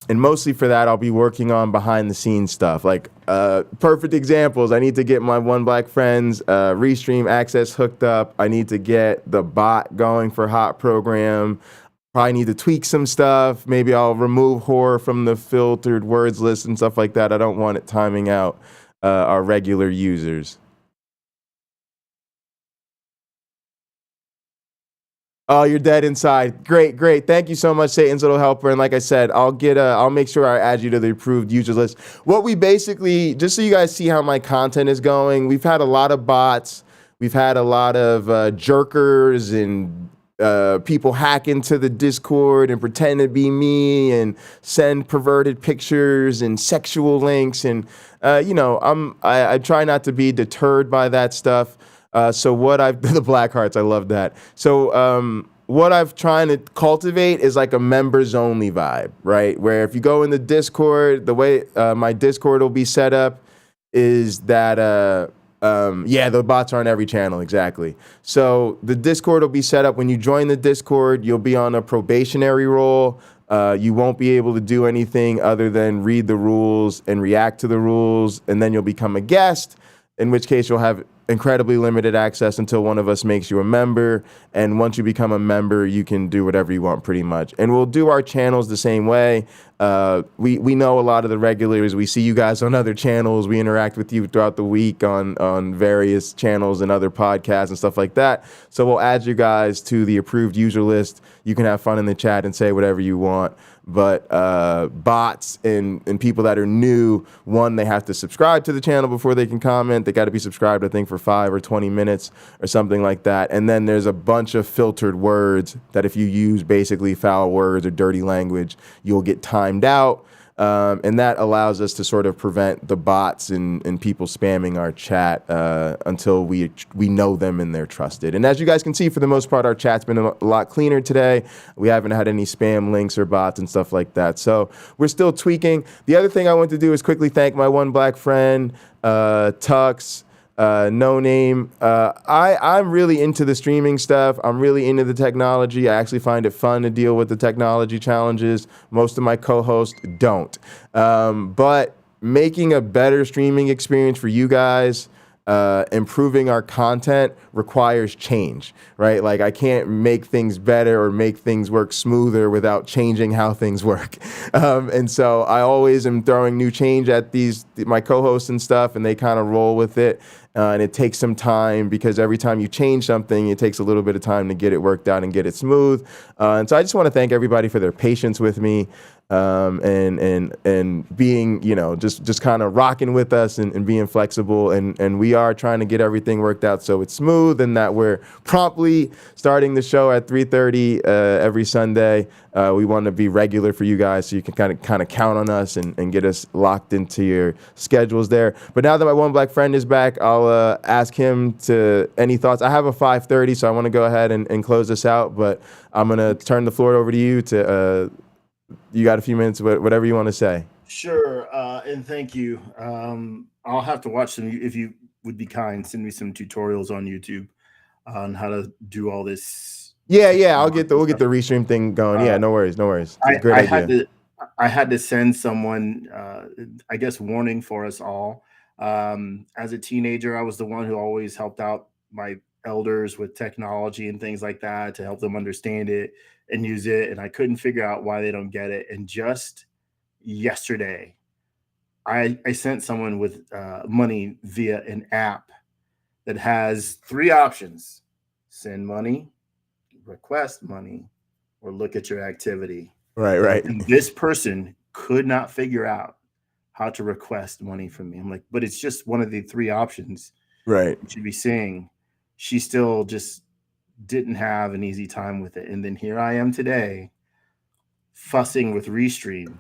And mostly for that, I'll be working on behind the scenes stuff. Like perfect examples, I need to get my One Black Friends restream access hooked up. I need to get the bot going for Hot Program. Probably need to tweak some stuff. Maybe I'll remove horror from the filtered words list and stuff like that. I don't want it timing out our regular users. Oh, you're dead inside. Great. Thank you so much, Satan's little helper. And like I said, I'll make sure I add you to the approved user list. What we basically, just so you guys see how my content is going, we've had a lot of bots. We've had a lot of jerkers and people hack into the Discord and pretend to be me and send perverted pictures and sexual links. And, I try not to be deterred by that stuff. So the black hearts, I love that. So what I've trying to cultivate is like a members only vibe, right? Where if you go in the Discord, the way my Discord will be set up is that, the bots are on every channel, exactly. So the Discord will be set up when you join the Discord, you'll be on a probationary role. You won't be able to do anything other than read the rules and react to the rules, and then you'll become a guest, in which case you'll have incredibly limited access until one of us makes you a member. And once you become a member, you can do whatever you want pretty much. And we'll do our channels the same way. We know a lot of the regulars. We see you guys on other channels. We interact with you throughout the week on various channels and other podcasts and stuff like that. So we'll add you guys to the approved user list. You can have fun in the chat and say whatever you want. But bots and people that are new, one, they have to subscribe to the channel before they can comment. They got to be subscribed, I think, for 5 or 20 minutes or something like that. And then there's a bunch of filtered words that if you use basically foul words or dirty language, you'll get timed out. And that allows us to sort of prevent the bots and people spamming our chat until we know them and they're trusted. And as you guys can see, for the most part, our chat's been a lot cleaner today. We haven't had any spam links or bots and stuff like that. So we're still tweaking. The other thing I want to do is quickly thank my MyOneBlack Friend, Tux, No Name. I'm really into the streaming stuff. I'm really into the technology. I actually find it fun to deal with the technology challenges. Most of my co-hosts don't. But making a better streaming experience for you guys, improving our content requires change, right? Like I can't make things better or make things work smoother without changing how things work. And so I always am throwing new change at my co-hosts and stuff, and they kind of roll with it. And it takes some time because every time you change something, it takes a little bit of time to get it worked out and get it smooth. And so I just want to thank everybody for their patience with me, and being, just kind of rocking with us and being flexible. And we are trying to get everything worked out so it's smooth and that we're promptly starting the show at 3:30 every Sunday. We want to be regular for you guys so you can kind of count on us and get us locked into your schedules there. But now that my MyOneBlack Friend is back, I'll ask him to any thoughts. I have a 5:30, so I want to go ahead and close this out, but I'm going to turn the floor over to you to, you got a few minutes, whatever you want to say.
Sure, and thank you. I'll have to watch some, if you would be kind, send me some tutorials on YouTube on how to do all this.
Yeah, we'll get the restream thing going. Yeah, no worries. It's a great idea.
I had to send someone, I guess, warning for us all. As a teenager, I was the one who always helped out my elders with technology and things like that to help them understand it and use it. And I couldn't figure out why they don't get it. And just yesterday, I sent someone with money via an app that has 3 options: send money, request money, or look at your activity.
Right.
And this person could not figure out how to request money from me. I'm like, but it's just one of the 3 options.
Right.
You should be seeing. She still just didn't have an easy time with it. And then here I am today fussing with Restream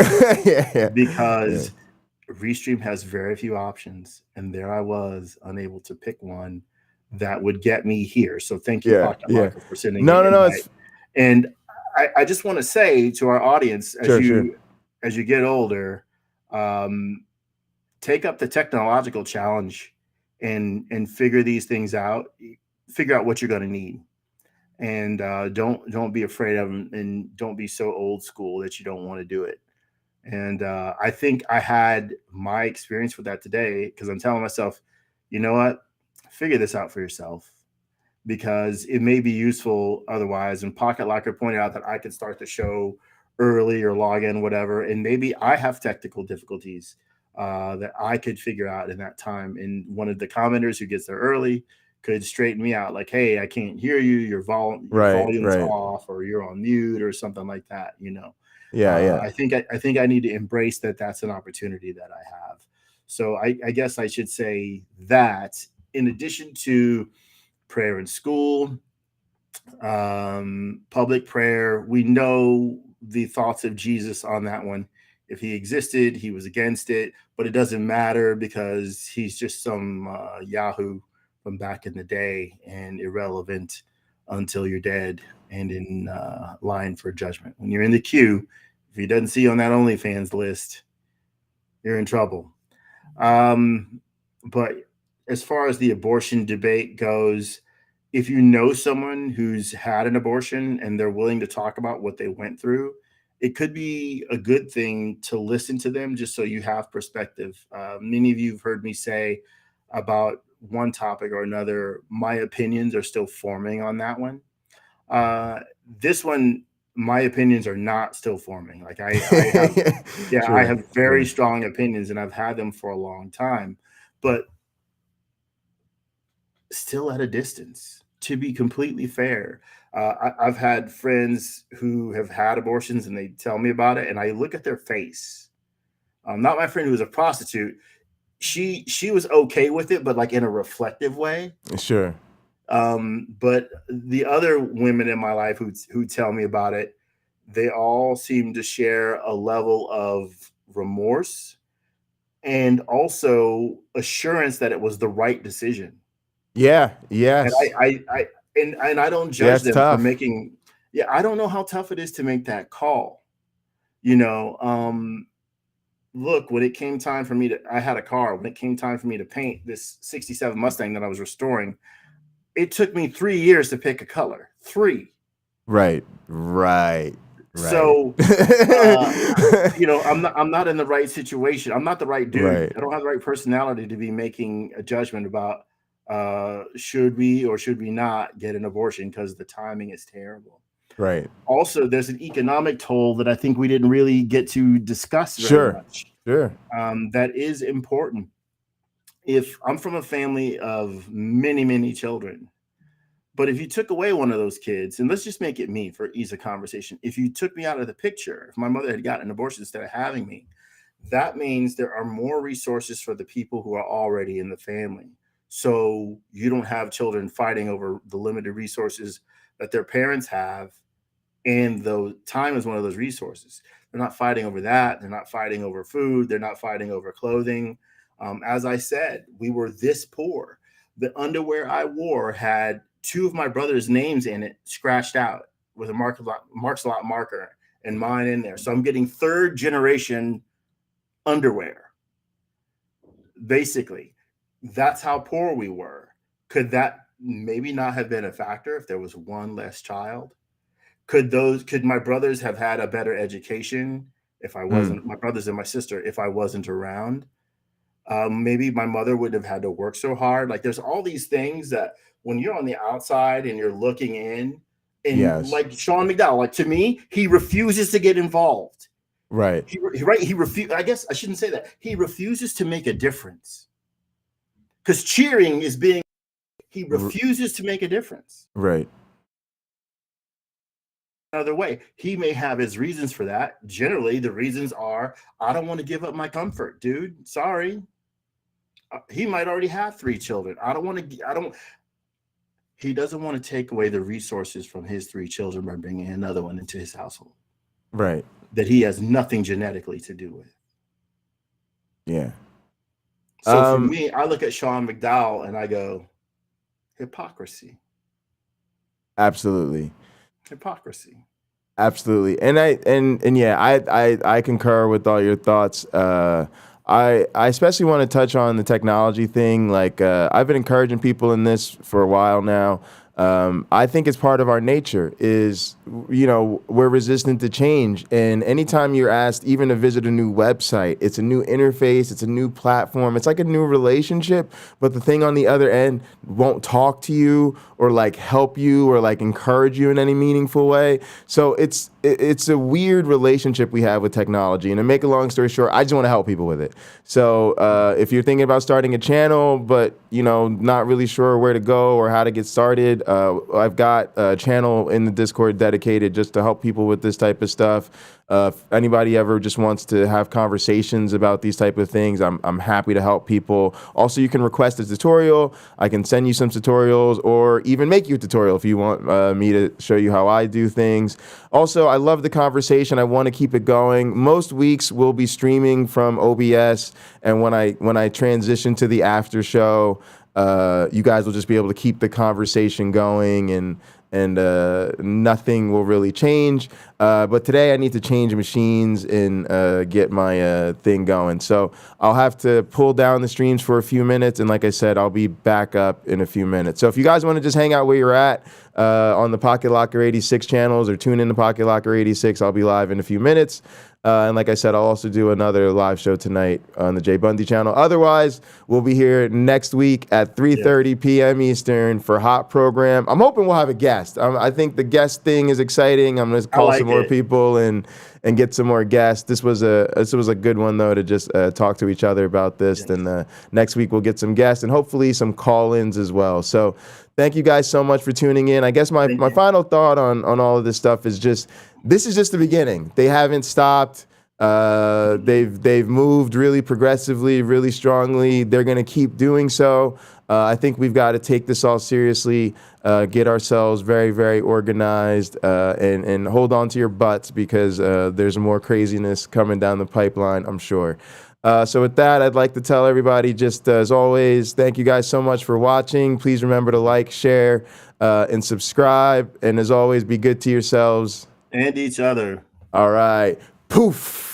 because Restream has very few options. And there I was unable to pick one that would get me here. So thank you, Pocketlocker, for sending me an invite. And I just want to say to our audience, as you get older, take up the technological challenge and figure these things out. Figure out what you're going to need, and don't be afraid of them, and don't be so old school that you don't want to do it. And I think I had my experience with that today, because I'm telling myself, you know what, figure this out for yourself, because it may be useful otherwise. And Pocketlocker pointed out that I could start the show early or log in, whatever, and maybe I have technical difficulties that I could figure out in that time. And one of the commenters who gets there early could straighten me out, like, hey, I can't hear you, your volume's off, or you're on mute, or something like that, I think I need to embrace that that's an opportunity that I have. So I guess I should say that in addition to prayer in school, public prayer, we know the thoughts of Jesus on that one. If he existed, he was against it, but it doesn't matter because he's just some Yahoo from back in the day and irrelevant until you're dead and in line for judgment. When you're in the queue, if he doesn't see you on that OnlyFans list, you're in trouble. But as far as the abortion debate goes, if you know someone who's had an abortion and they're willing to talk about what they went through, it could be a good thing to listen to them just so you have perspective. Many of you have heard me say about one topic or another, my opinions are still forming on that one. This one, my opinions are not still forming. Like I have, yeah,
Sure.
I have very strong opinions, and I've had them for a long time, but still at a distance, to be completely fair. I've had friends who have had abortions, and they tell me about it, and I look at their face. Not my friend who was a prostitute. She was okay with it, but like in a reflective way.
Sure.
But the other women in my life who tell me about it, they all seem to share a level of remorse and also assurance that it was the right decision.
Yeah. Yes.
And I don't judge them
tough.
for making. Yeah, I don't know how tough it is to make that call. You know, look, when it came time for me to, I had a car. When it came time for me to paint this '67 Mustang that I was restoring, it took me 3 years to pick a color. 3.
Right.
So, you know, I'm not in the right situation. I'm not the right dude.
Right.
I don't have the right personality to be making a judgment about should we or should we not get an abortion, because the timing is terrible.
Right.
Also, there's an economic toll that I think we didn't really get to discuss very much.
Sure.
That is important. If I'm from a family of many, many children, but if you took away one of those kids, and let's just make it me for ease of conversation, if you took me out of the picture, if my mother had gotten an abortion instead of having me, that means there are more resources for the people who are already in the family. So you don't have children fighting over the limited resources that their parents have. And though time is one of those resources, they're not fighting over that. They're not fighting over food. They're not fighting over clothing. As I said, we were this poor. The underwear I wore had 2 of my brother's names in it, scratched out with a Marks a Lot marker, and mine in there. So I'm getting 3rd generation underwear. Basically, that's how poor we were. Could that maybe not have been a factor if there was one less child? Could my brothers have had a better education if I wasn't, my brothers and my sister, if I wasn't around? Maybe my mother wouldn't have had to work so hard. Like, there's all these things that when you're on the outside and you're looking in, and like Sean McDowell, like, to me, he refuses to get involved.
Right.
He refuses. I guess I shouldn't say that. He refuses to make a difference, because cheering is being. He refuses to make a difference.
Right.
Another way, he may have his reasons for that. Generally, the reasons are, I don't want to give up my comfort, dude. Sorry. He might already have 3 children. He doesn't want to take away the resources from his 3 children by bringing another one into his household.
Right.
That he has nothing genetically to do with.
Yeah.
So for me, I look at Sean McDowell and I go, hypocrisy.
Absolutely.
Hypocrisy.
Absolutely. And I concur with all your thoughts. I especially want to touch on the technology thing. Like, I've been encouraging people in this for a while now. I think it's part of our nature is, you know, we're resistant to change. And anytime you're asked even to visit a new website, it's a new interface, it's a new platform, it's like a new relationship. But the thing on the other end won't talk to you or like help you or like encourage you in any meaningful way. So it's a weird relationship we have with technology. And to make a long story short, I just want to help people with it. So if you're thinking about starting a channel, but, you know, not really sure where to go or how to get started, I've got a channel in the Discord dedicated just to help people with this type of stuff. If anybody ever just wants to have conversations about these type of things, I'm happy to help people. Also, you can request a tutorial. I can send you some tutorials or even make you a tutorial if you want me to show you how I do things. Also, I love the conversation. I want to keep it going. Most weeks we'll be streaming from OBS, and when I transition to the after show, you guys will just be able to keep the conversation going, and nothing will really change. But today I need to change machines and get my thing going. So I'll have to pull down the streams for a few minutes. And like I said, I'll be back up in a few minutes. So if you guys want to just hang out where you're at on the Pocketlocker86 channels or tune in to Pocketlocker86, I'll be live in a few minutes. And like I said, I'll also do another live show tonight on the Jay Bundy channel. Otherwise, we'll be here next week at 3:30 p.m. Eastern for Hot Program. I'm hoping we'll have a guest. I think the guest thing is exciting. I'm going to call some more people and get some more guests. This was a good one, though, to just talk to each other about this. Yes. And next week we'll get some guests and hopefully some call-ins as well. So thank you guys so much for tuning in. I guess my final thought on all of this stuff is just, this is just the beginning. They haven't stopped. They've moved really progressively, really strongly. They're going to keep doing so. I think we've got to take this all seriously, get ourselves very, very organized, and hold on to your butts, because there's more craziness coming down the pipeline, I'm sure. So with that, I'd like to tell everybody, just as always, thank you guys so much for watching. Please remember to like, share, and subscribe. And as always, be good to yourselves.
And each other.
All right. Poof.